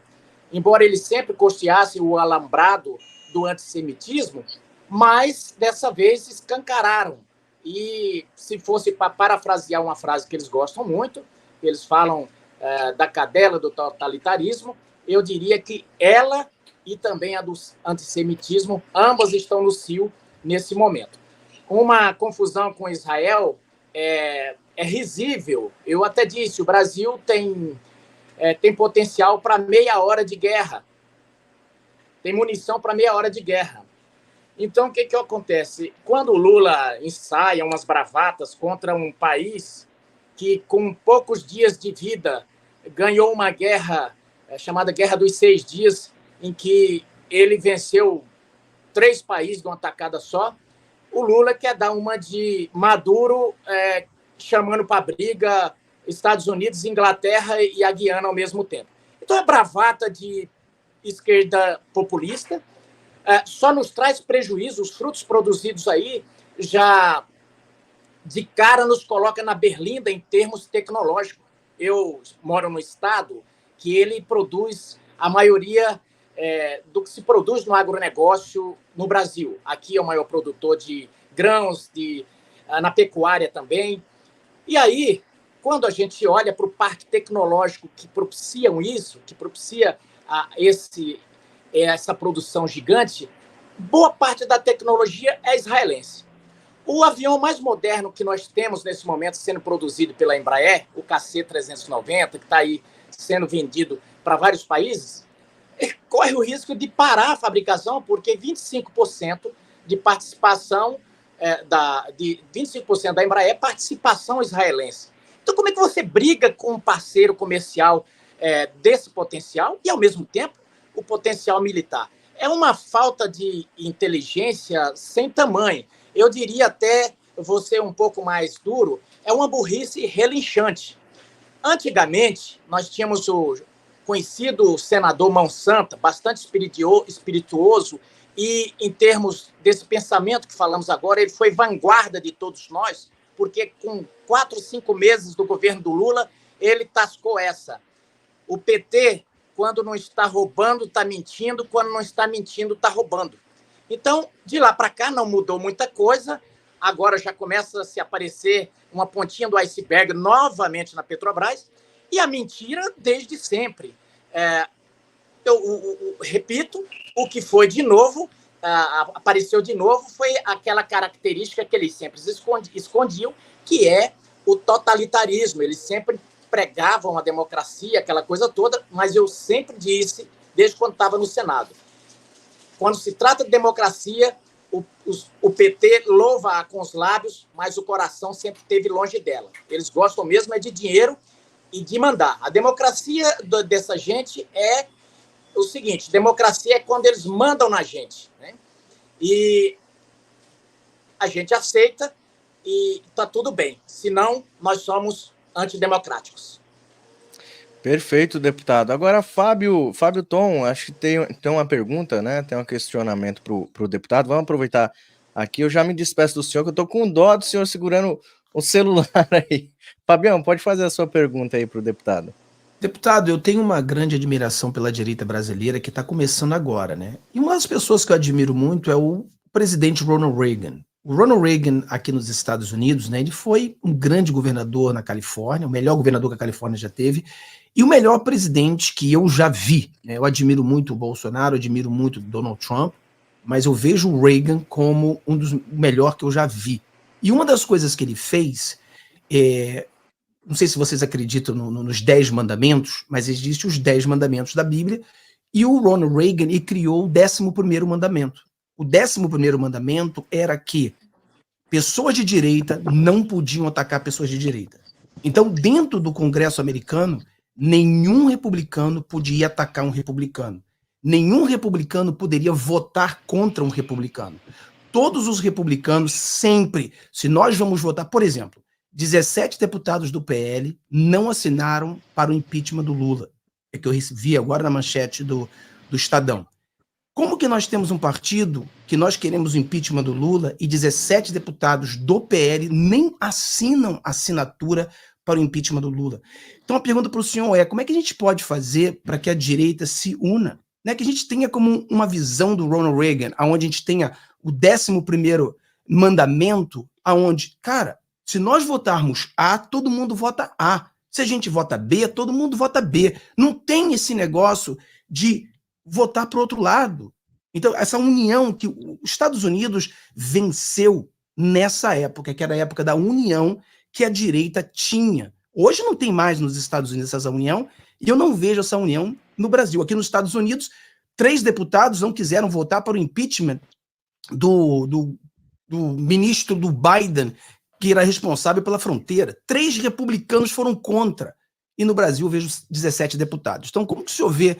embora ele sempre costeasse o alambrado do antissemitismo, mas dessa vez escancararam. E se fosse para parafrasear uma frase que eles gostam muito, eles falam da cadela do totalitarismo, eu diria que ela e também a do antissemitismo, ambas estão no cio nesse momento. Uma confusão com Israel é risível. Eu até disse, o Brasil tem potencial para meia hora de guerra. Tem munição para meia hora de guerra. Então, o que acontece? Quando o Lula ensaia umas bravatas contra um país que, com poucos dias de vida, ganhou uma guerra chamada Guerra dos 6 Dias, em que ele venceu 3 países de uma tacada só, o Lula quer dar uma de Maduro, chamando para a briga Estados Unidos, Inglaterra e a Guiana ao mesmo tempo. Então, é bravata de esquerda populista, só nos traz prejuízo. Os frutos produzidos aí já de cara nos coloca na berlinda em termos tecnológicos. Eu moro no estado que ele produz a maioria do que se produz no agronegócio no Brasil. Aqui é o maior produtor de grãos, na pecuária também. E aí, quando a gente olha para o parque tecnológico que propiciam isso, que propicia essa produção gigante, boa parte da tecnologia é israelense. O avião mais moderno que nós temos nesse momento sendo produzido pela Embraer, o KC-390, que está aí sendo vendido para vários países, corre o risco de parar a fabricação, porque 25% de participação 25% da Embraer é participação israelense. Então, como é que você briga com um parceiro comercial desse potencial e, ao mesmo tempo, o potencial militar? É uma falta de inteligência sem tamanho. Eu diria até, vou ser um pouco mais duro, é uma burrice relinchante. Antigamente, nós tínhamos o conhecido senador Mão Santa, bastante espirituoso, e em termos desse pensamento que falamos agora, ele foi vanguarda de todos nós, porque com 4, 5 meses do governo do Lula, ele tascou essa. O PT, quando não está roubando, está mentindo, quando não está mentindo, está roubando. Então, de lá para cá, não mudou muita coisa, agora já começa a se aparecer uma pontinha do iceberg novamente na Petrobras, e a mentira desde sempre. Eu repito, o que foi de novo, apareceu de novo, foi aquela característica que eles sempre escondiam, que é o totalitarismo. Eles sempre pregavam a democracia, aquela coisa toda, mas eu sempre disse, desde quando estava no Senado, quando se trata de democracia, o PT louva com os lábios, mas o coração sempre esteve longe dela. Eles gostam mesmo de dinheiro e de mandar. A democracia dessa gente é o seguinte, democracia é quando eles mandam na gente, né? E a gente aceita e está tudo bem. Senão, nós somos antidemocráticos. Perfeito, deputado. Agora, Fábio Tom, acho que tem uma pergunta, né? Tem um questionamento para o deputado. Vamos aproveitar aqui. Eu já me despeço do senhor, que eu estou com dó do senhor segurando o celular aí. Fabião, pode fazer a sua pergunta aí para o deputado. Deputado, eu tenho uma grande admiração pela direita brasileira que está começando agora, né? E uma das pessoas que eu admiro muito é o presidente Ronald Reagan. O Ronald Reagan, aqui nos Estados Unidos, né, ele foi um grande governador na Califórnia, o melhor governador que a Califórnia já teve, e o melhor presidente que eu já vi, né? Eu admiro muito o Bolsonaro, admiro muito o Donald Trump, mas eu vejo o Reagan como um dos melhores que eu já vi. E uma das coisas que ele fez, não sei se vocês acreditam nos 10 mandamentos, mas existem os 10 mandamentos da Bíblia, e o Ronald Reagan ele criou o 11º mandamento. O 11º mandamento era que pessoas de direita não podiam atacar pessoas de direita. Então, dentro do Congresso americano, nenhum republicano podia atacar um republicano. Nenhum republicano poderia votar contra um republicano. Todos os republicanos sempre, se nós vamos votar, por exemplo, 17 deputados do PL não assinaram para o impeachment do Lula. É que eu vi agora na manchete do Estadão. Como que nós temos um partido que nós queremos o impeachment do Lula e 17 deputados do PL nem assinam assinatura para o impeachment do Lula. Então a pergunta para o senhor é, como é que a gente pode fazer para que a direita se una? Né? Que a gente tenha como uma visão do Ronald Reagan, onde a gente tenha o 11º mandamento, aonde, cara, se nós votarmos A, todo mundo vota A. Se a gente vota B, todo mundo vota B. Não tem esse negócio de votar para o outro lado. Então, essa união que os Estados Unidos venceu nessa época, que era a época da união que a direita tinha. Hoje não tem mais nos Estados Unidos essa união, e eu não vejo essa união no Brasil. Aqui nos Estados Unidos, 3 deputados não quiseram votar para o impeachment do ministro do Biden, que era responsável pela fronteira. 3 republicanos foram contra. E no Brasil eu vejo 17 deputados. Então, como que o senhor vê?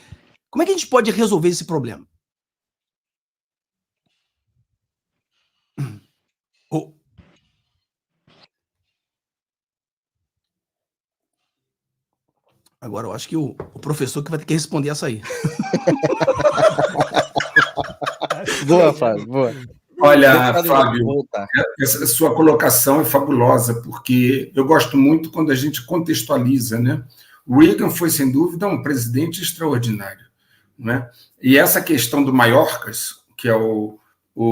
Como é que a gente pode resolver esse problema? Oh. Agora eu acho que o professor que vai ter que responder essa aí. Boa, Fábio, boa. Olha, Fábio, essa sua colocação é fabulosa, porque eu gosto muito quando a gente contextualiza, né? Reagan foi, sem dúvida, um presidente extraordinário, né? E essa questão do Mayorkas, que é o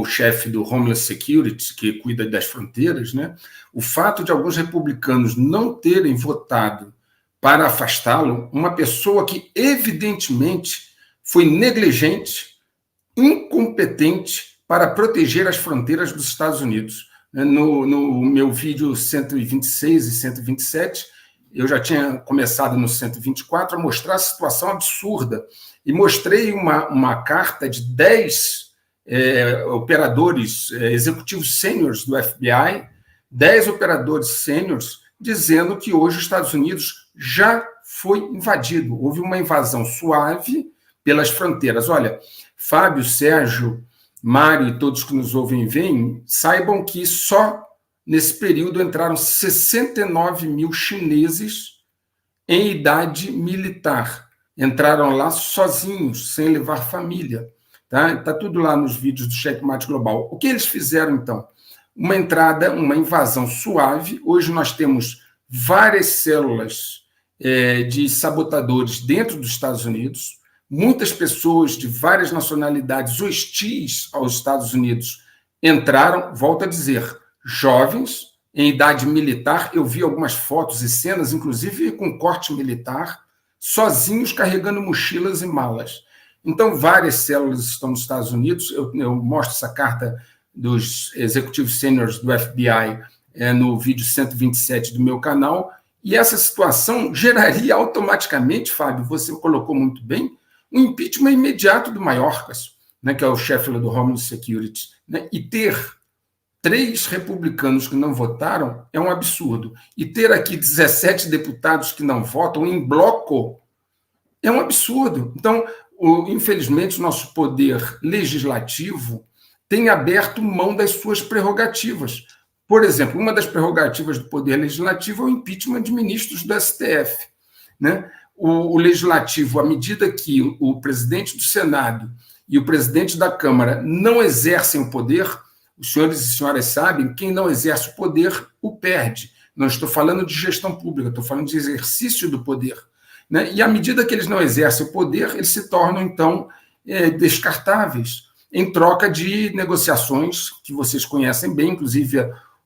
chefe do Homeland Security, que cuida das fronteiras, né? O fato de alguns republicanos não terem votado para afastá-lo, uma pessoa que, evidentemente, foi negligente, incompetente para proteger as fronteiras dos Estados Unidos. No meu vídeo 126 e 127, eu já tinha começado no 124 a mostrar a situação absurda e mostrei uma carta de 10 operadores executivos sêniores do FBI, 10 operadores sêniores, dizendo que hoje os Estados Unidos já foi invadido. Houve uma invasão suave pelas fronteiras. Olha, Fábio, Sérgio, Mário e todos que nos ouvem e veem, saibam que só nesse período entraram 69 mil chineses em idade militar. Entraram lá sozinhos, sem levar família. Tá tudo lá nos vídeos do Checkmate Global. O que eles fizeram, então? Uma entrada, uma invasão suave. Hoje nós temos várias células de sabotadores dentro dos Estados Unidos, muitas pessoas de várias nacionalidades hostis aos Estados Unidos entraram, volto a dizer, jovens, em idade militar. Eu vi algumas fotos e cenas, inclusive com corte militar, sozinhos carregando mochilas e malas. Então, várias células estão nos Estados Unidos. Eu mostro essa carta dos executivos sêniores do FBI no vídeo 127 do meu canal, e essa situação geraria automaticamente, Fábio, você colocou muito bem, um impeachment imediato do Mayorkas, né, que é o chefe do Homeland Security, né, e ter 3 republicanos que não votaram é um absurdo. E ter aqui 17 deputados que não votam em bloco é um absurdo. Então, infelizmente, o nosso poder legislativo tem aberto mão das suas prerrogativas. Por exemplo, uma das prerrogativas do poder legislativo é o impeachment de ministros do STF, né? O legislativo, à medida que o presidente do Senado e o presidente da Câmara não exercem o poder, os senhores e senhoras sabem, quem não exerce o poder o perde. Não estou falando de gestão pública, estou falando de exercício do poder, né? E à medida que eles não exercem o poder, eles se tornam, então, descartáveis, em troca de negociações que vocês conhecem bem, inclusive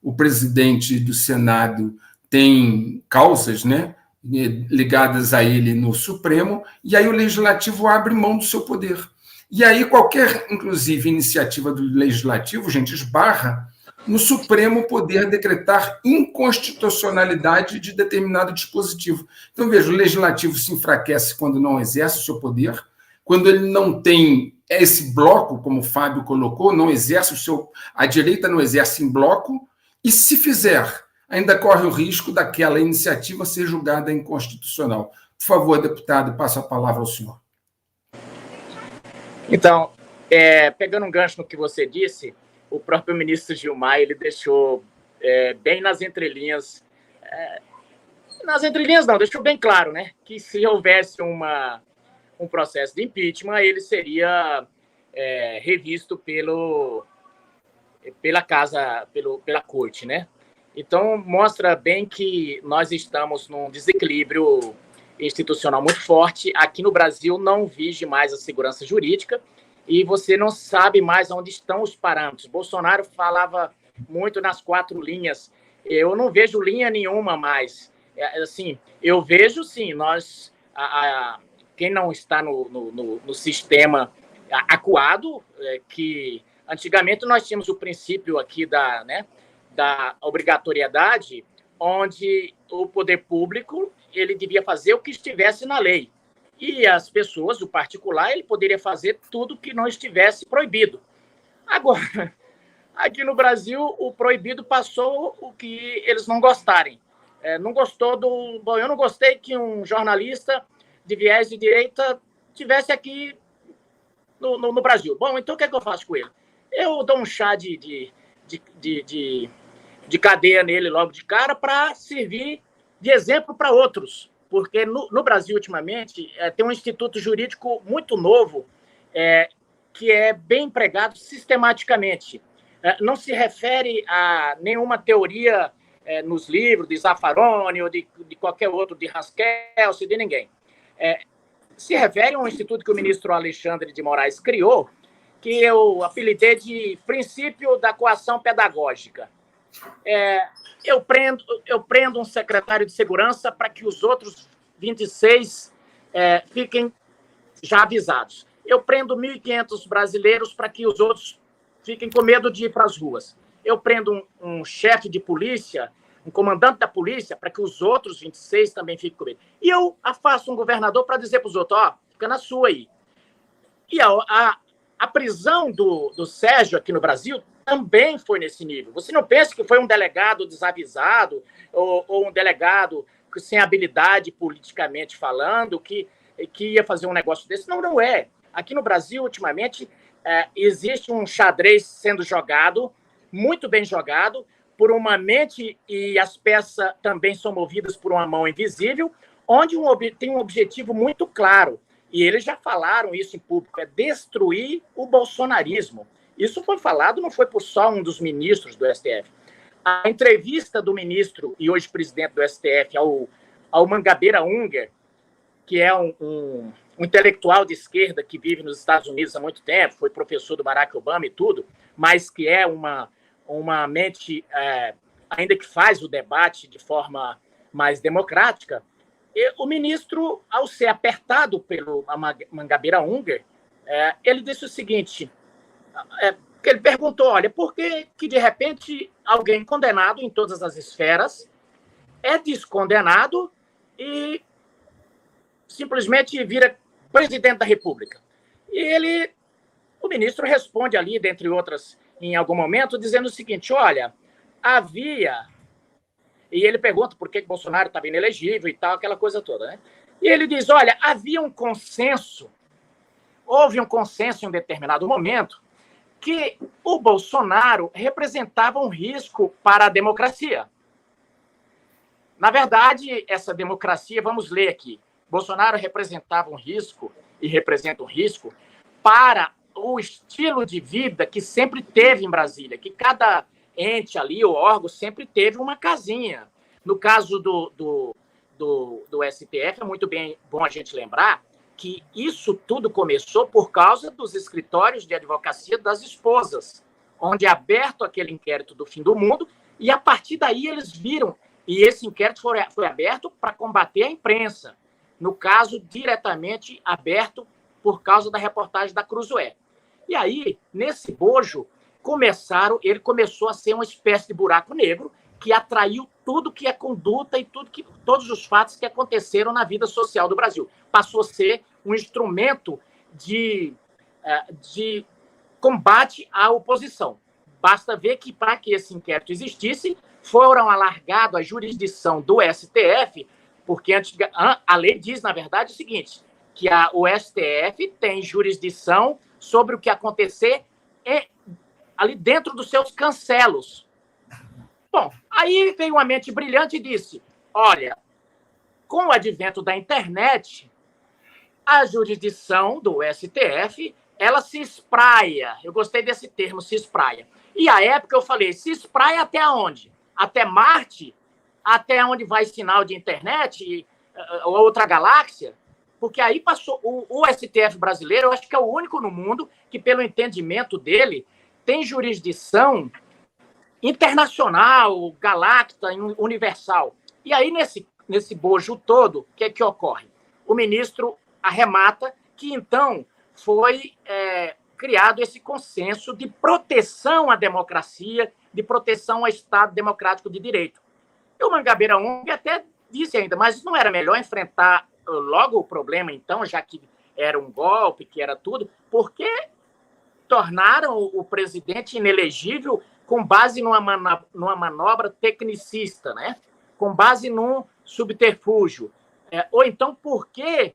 o presidente do Senado tem causas, né, ligadas a ele no Supremo, e aí o Legislativo abre mão do seu poder. E aí qualquer, inclusive, iniciativa do Legislativo, gente, esbarra no Supremo poder decretar inconstitucionalidade de determinado dispositivo. Então, veja, o Legislativo se enfraquece quando não exerce o seu poder, quando ele não tem esse bloco, como o Fábio colocou, não exerce a direita não exerce em bloco, e se fizer, ainda corre o risco daquela iniciativa ser julgada inconstitucional. Por favor, deputado, passo a palavra ao senhor. Então, pegando um gancho no que você disse, o próprio ministro Gilmar, ele deixou bem nas entrelinhas, não, deixou bem claro, né, que se houvesse um processo de impeachment, ele seria revisto pela corte, né? Então, mostra bem que nós estamos num desequilíbrio institucional muito forte. Aqui no Brasil não vige mais a segurança jurídica e você não sabe mais onde estão os parâmetros. Bolsonaro falava muito nas 4 linhas. Eu não vejo linha nenhuma mais. Assim, eu vejo, sim, quem não está no sistema acuado, que antigamente nós tínhamos o princípio aqui da obrigatoriedade, onde o poder público ele devia fazer o que estivesse na lei. E as pessoas, o particular, ele poderia fazer tudo que não estivesse proibido. Agora, aqui no Brasil, o proibido passou o que eles não gostarem. Não gostou Bom, eu não gostei que um jornalista de viés de direita tivesse aqui no Brasil. Bom, então o que é que eu faço com ele? Eu dou um chá de cadeia nele logo de cara para servir de exemplo para outros. Porque no Brasil, ultimamente, tem um instituto jurídico muito novo que é bem empregado sistematicamente. Não se refere a nenhuma teoria nos livros de Zaffaroni ou de qualquer outro, de Haskell, de ninguém. Se refere a um instituto que o ministro Alexandre de Moraes criou, que eu apelidei de princípio da coação pedagógica. Eu prendo um secretário de segurança para que os outros 26 fiquem já avisados. Eu prendo 1.500 brasileiros para que os outros fiquem com medo de ir para as ruas. Eu prendo um chefe de polícia, um comandante da polícia, para que os outros 26 também fiquem com medo. E eu afasto um governador para dizer para os outros, fica na sua aí. E a prisão do Sérgio aqui no Brasil também foi nesse nível. Você não pensa que foi um delegado desavisado ou um delegado sem habilidade politicamente falando que ia fazer um negócio desse? Não é. Aqui no Brasil, ultimamente, existe um xadrez sendo jogado, muito bem jogado, por uma mente, e as peças também são movidas por uma mão invisível, onde tem um objetivo muito claro. E eles já falaram isso em público, é destruir o bolsonarismo. Isso foi falado, não foi por só um dos ministros do STF. A entrevista do ministro e hoje presidente do STF ao Mangabeira Unger, que é um intelectual de esquerda que vive nos Estados Unidos há muito tempo, foi professor do Barack Obama e tudo, mas que é uma mente, ainda que faz o debate de forma mais democrática. E o ministro, ao ser apertado pelo Mangabeira Unger, ele disse o seguinte, que ele perguntou, olha, por que de repente alguém condenado em todas as esferas é descondenado e simplesmente vira presidente da República? E o ministro responde ali, dentre outras, em algum momento, dizendo o seguinte, olha, havia... E ele pergunta por que Bolsonaro estava inelegível e tal, aquela coisa toda, né? E ele diz, olha, houve um consenso em um determinado momento que o Bolsonaro representava um risco para a democracia. Na verdade, essa democracia, vamos ler aqui, Bolsonaro representava um risco e representa um risco para o estilo de vida que sempre teve em Brasília, que cada ente ali, o órgão, sempre teve uma casinha. No caso do STF, é muito bom a gente lembrar que isso tudo começou por causa dos escritórios de advocacia das esposas, onde é aberto aquele inquérito do fim do mundo, e a partir daí eles viram, e esse inquérito foi aberto para combater a imprensa, no caso, diretamente aberto por causa da reportagem da Cruzoé. E aí, nesse bojo, ele começou a ser uma espécie de buraco negro que atraiu tudo que é conduta e todos os fatos que aconteceram na vida social do Brasil. Passou a ser um instrumento de combate à oposição. Basta ver que, para que esse inquérito existisse, foram alargados a jurisdição do STF, porque a lei diz, na verdade, o seguinte, que o STF tem jurisdição sobre o que acontecer ali dentro dos seus cancelos. Bom, aí veio uma mente brilhante e disse, olha, com o advento da internet, a jurisdição do STF, ela se espraia. Eu gostei desse termo, se espraia. E à época eu falei, se espraia até onde? até Marte, até onde vai sinal de internet, ou outra galáxia, porque aí passou o STF brasileiro, eu acho que é o único no mundo que, pelo entendimento dele, tem jurisdição internacional, galáctica, universal. E aí, nesse bojo todo, o que é que ocorre? O ministro arremata que, então, foi criado esse consenso de proteção à democracia, de proteção ao Estado democrático de direito. E o Mangabeira ONG até disse ainda, mas não era melhor enfrentar logo o problema, então, já que era um golpe, que era tudo, porque tornaram o presidente inelegível com base numa manobra tecnicista, né? Com base num subterfúgio. Ou então, por que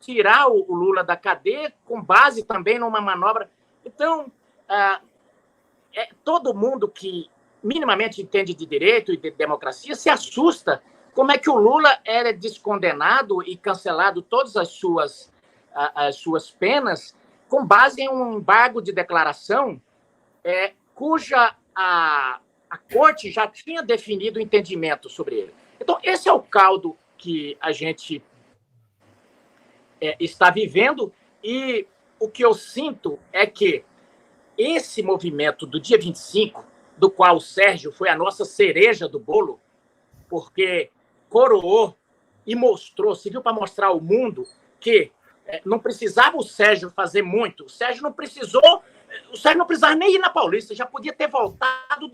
tirar o Lula da cadeia com base também numa manobra? Então, todo mundo que minimamente entende de direito e de democracia se assusta como é que o Lula era descondenado e cancelado todas as suas penas com base em um embargo de declaração cuja a corte já tinha definido o entendimento sobre ele. Então, esse é o caldo que a gente está vivendo, e o que eu sinto é que esse movimento do dia 25, do qual o Sérgio foi a nossa cereja do bolo, porque coroou e mostrou, serviu para mostrar ao mundo que não precisava o Sérgio fazer muito. O Sérgio não precisava nem ir na Paulista, já podia ter voltado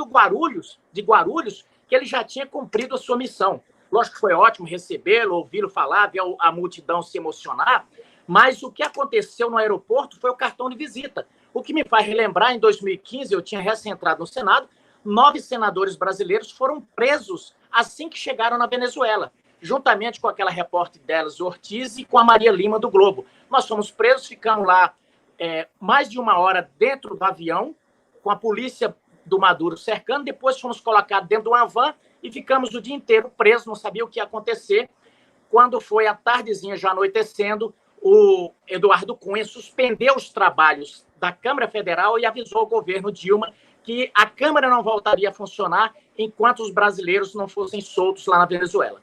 de Guarulhos, que ele já tinha cumprido a sua missão. Lógico que foi ótimo recebê-lo, ouvi-lo falar, ver a multidão se emocionar, mas o que aconteceu no aeroporto foi o cartão de visita. O que me faz relembrar, em 2015, eu tinha recém-entrado no Senado, 9 senadores brasileiros foram presos assim que chegaram na Venezuela, juntamente com aquela repórter delas, Ortiz, e com a Maria Lima, do Globo. Nós fomos presos, ficamos lá mais de 1 hora dentro do avião, com a polícia do Maduro cercando, depois fomos colocados dentro de uma van e ficamos o dia inteiro presos, não sabia o que ia acontecer. Quando foi à tardezinha, já anoitecendo, o Eduardo Cunha suspendeu os trabalhos da Câmara Federal e avisou ao governo Dilma que a Câmara não voltaria a funcionar enquanto os brasileiros não fossem soltos lá na Venezuela.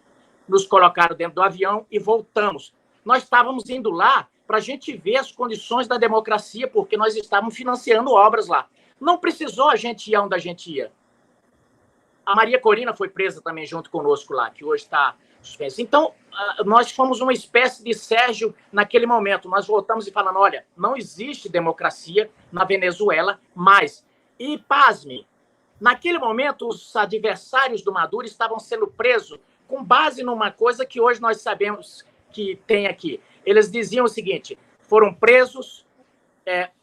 Nos colocaram dentro do avião e voltamos. Nós estávamos indo lá para a gente ver as condições da democracia, porque nós estávamos financiando obras lá. Não precisou a gente ir onde a gente ia. A Maria Corina foi presa também junto conosco lá, que hoje está suspensa. Então, nós fomos uma espécie de Sérgio naquele momento. Nós voltamos e falando, olha, não existe democracia na Venezuela mais. E, pasme, naquele momento, os adversários do Maduro estavam sendo presos com base numa coisa que hoje nós sabemos que tem aqui. Eles diziam o seguinte, foram presos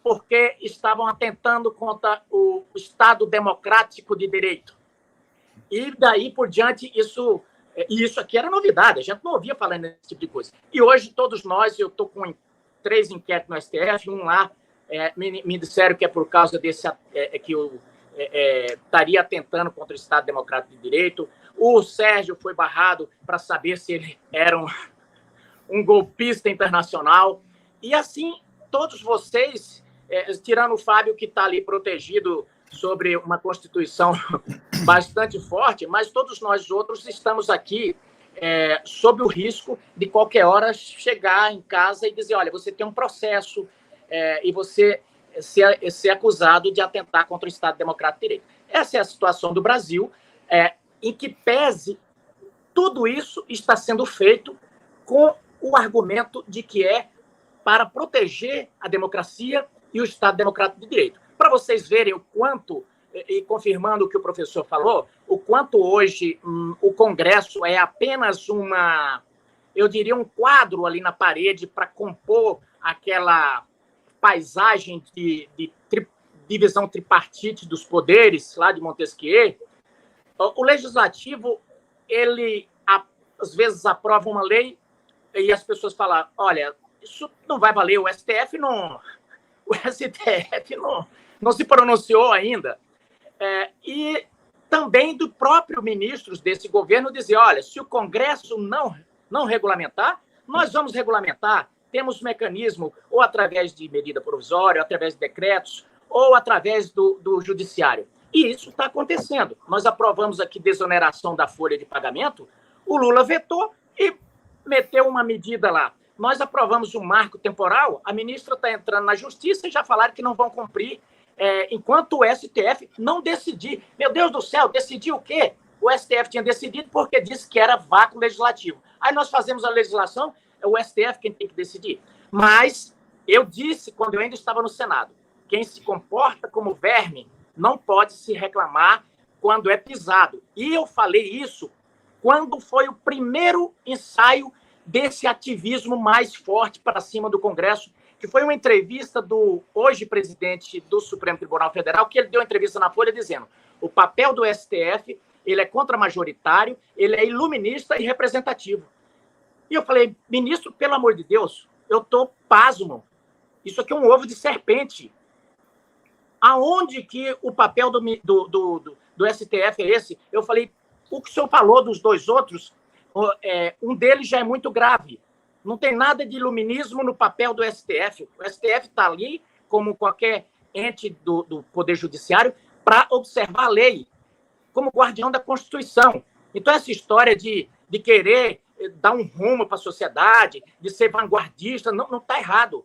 porque estavam atentando contra o Estado democrático de direito. E daí por diante, isso aqui era novidade, a gente não ouvia falando desse tipo de coisa. E hoje, todos nós, eu estou com 3 inquéritos no STF, um lá, me disseram que é por causa desse, que eu estaria atentando contra o Estado Democrático de Direito. O Sérgio foi barrado para saber se ele era um golpista internacional. E assim, todos vocês, tirando o Fábio, que está ali protegido sobre uma Constituição bastante forte, mas todos nós outros estamos aqui sob o risco de qualquer hora chegar em casa e dizer, olha, você tem um processo e você ser acusado de atentar contra o Estado Democrático de Direito. Essa é a situação do Brasil, em que pese tudo isso está sendo feito com o argumento de que é para proteger a democracia e o Estado Democrático de Direito. Para vocês verem o quanto, e confirmando o que o professor falou, o quanto hoje o Congresso é apenas eu diria, um quadro ali na parede para compor aquela paisagem de divisão tripartite dos poderes, lá de Montesquieu. O Legislativo, ele às vezes aprova uma lei e as pessoas falam, olha, isso não vai valer, o STF não se pronunciou ainda. E também do próprio ministros desse governo dizer, olha, se o Congresso não regulamentar, nós vamos regulamentar. Temos mecanismo ou através de medida provisória, ou através de decretos, ou através do judiciário. E isso está acontecendo. Nós aprovamos aqui desoneração da folha de pagamento, o Lula vetou e meteu uma medida lá. Nós aprovamos um marco temporal, a ministra está entrando na justiça e já falaram que não vão cumprir enquanto o STF não decidir. Meu Deus do céu, decidir o quê? O STF tinha decidido porque disse que era vácuo legislativo. Aí nós fazemos a legislação, é o STF quem tem que decidir. Mas eu disse, quando eu ainda estava no Senado, quem se comporta como verme não pode se reclamar quando é pisado. E eu falei isso quando foi o primeiro ensaio desse ativismo mais forte para cima do Congresso, que foi uma entrevista do hoje presidente do Supremo Tribunal Federal, que ele deu uma entrevista na Folha dizendo: o papel do STF, ele é contra-majoritário, ele é iluminista e representativo. E eu falei, ministro, pelo amor de Deus, eu estou pasmo. Isso aqui é um ovo de serpente. Aonde que o papel do STF é esse? Eu falei, o que o senhor falou dos dois outros, um deles já é muito grave. Não tem nada de iluminismo no papel do STF. O STF está ali, como qualquer ente do Poder Judiciário, para observar a lei, como guardião da Constituição. Então, essa história de querer dar um rumo para a sociedade, de ser vanguardista, não está errado.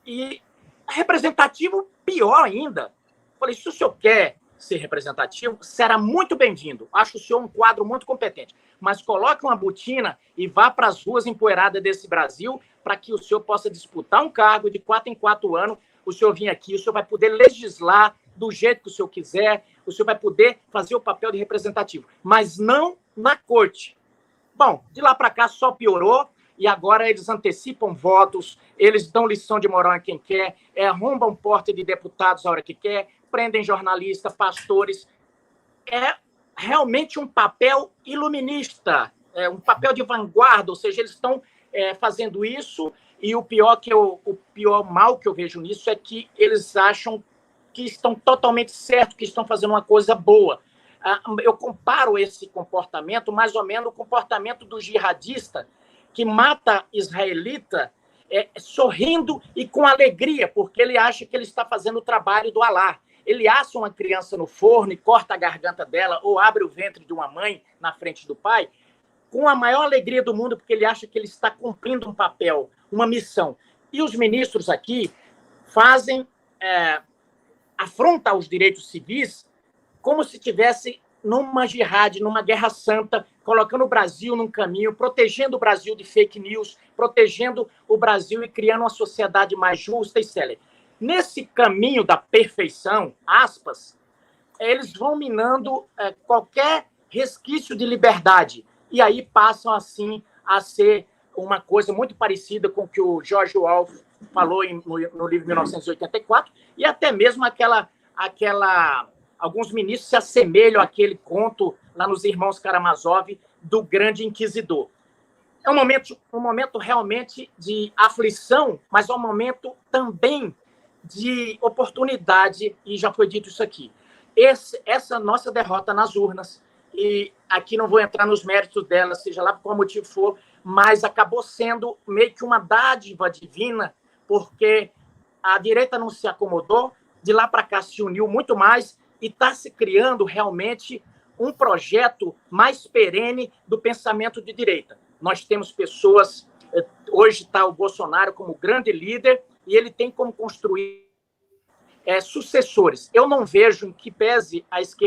E representativo, pior ainda. Falei, se o senhor quer ser representativo, será muito bem-vindo. Acho o senhor um quadro muito competente. Mas coloque uma botina e vá para as ruas empoeiradas desse Brasil para que o senhor possa disputar um cargo de 4 em 4 anos. O senhor vir aqui, o senhor vai poder legislar do jeito que o senhor quiser, o senhor vai poder fazer o papel de representativo, mas não na corte. Bom, de lá para cá só piorou, e agora eles antecipam votos, eles dão lição de moral a quem quer, arrombam porta de deputados a hora que quer, prendem jornalistas, pastores. É realmente um papel iluminista, um papel de vanguarda, ou seja, eles estão fazendo isso, e o pior mal que eu vejo nisso é que eles acham que estão totalmente certos, que estão fazendo uma coisa boa. Eu comparo esse comportamento mais ou menos o comportamento do jihadista que mata israelita sorrindo e com alegria, porque ele acha que ele está fazendo o trabalho do Alá. Ele assa uma criança no forno e corta a garganta dela ou abre o ventre de uma mãe na frente do pai com a maior alegria do mundo, porque ele acha que ele está cumprindo um papel, uma missão. E os ministros aqui fazem afronta aos direitos civis como se tivesse numa jihad, numa guerra santa, colocando o Brasil num caminho, protegendo o Brasil de fake news, protegendo o Brasil e criando uma sociedade mais justa e célere. Nesse caminho da perfeição, aspas, eles vão minando qualquer resquício de liberdade. E aí passam, assim, a ser uma coisa muito parecida com o que o George Orwell falou no livro 1984, e até mesmo alguns ministros se assemelham àquele conto lá nos Irmãos Karamazov do Grande Inquisidor. É um momento realmente de aflição, mas é um momento também de oportunidade, e já foi dito isso aqui. Essa nossa derrota nas urnas, e aqui não vou entrar nos méritos dela, seja lá por qual motivo for, mas acabou sendo meio que uma dádiva divina, porque a direita não se acomodou, de lá para cá se uniu muito mais e está se criando realmente um projeto mais perene do pensamento de direita. Nós temos pessoas, hoje está o Bolsonaro como grande líder, e ele tem como construir sucessores. Eu não vejo, em que pese a esquerda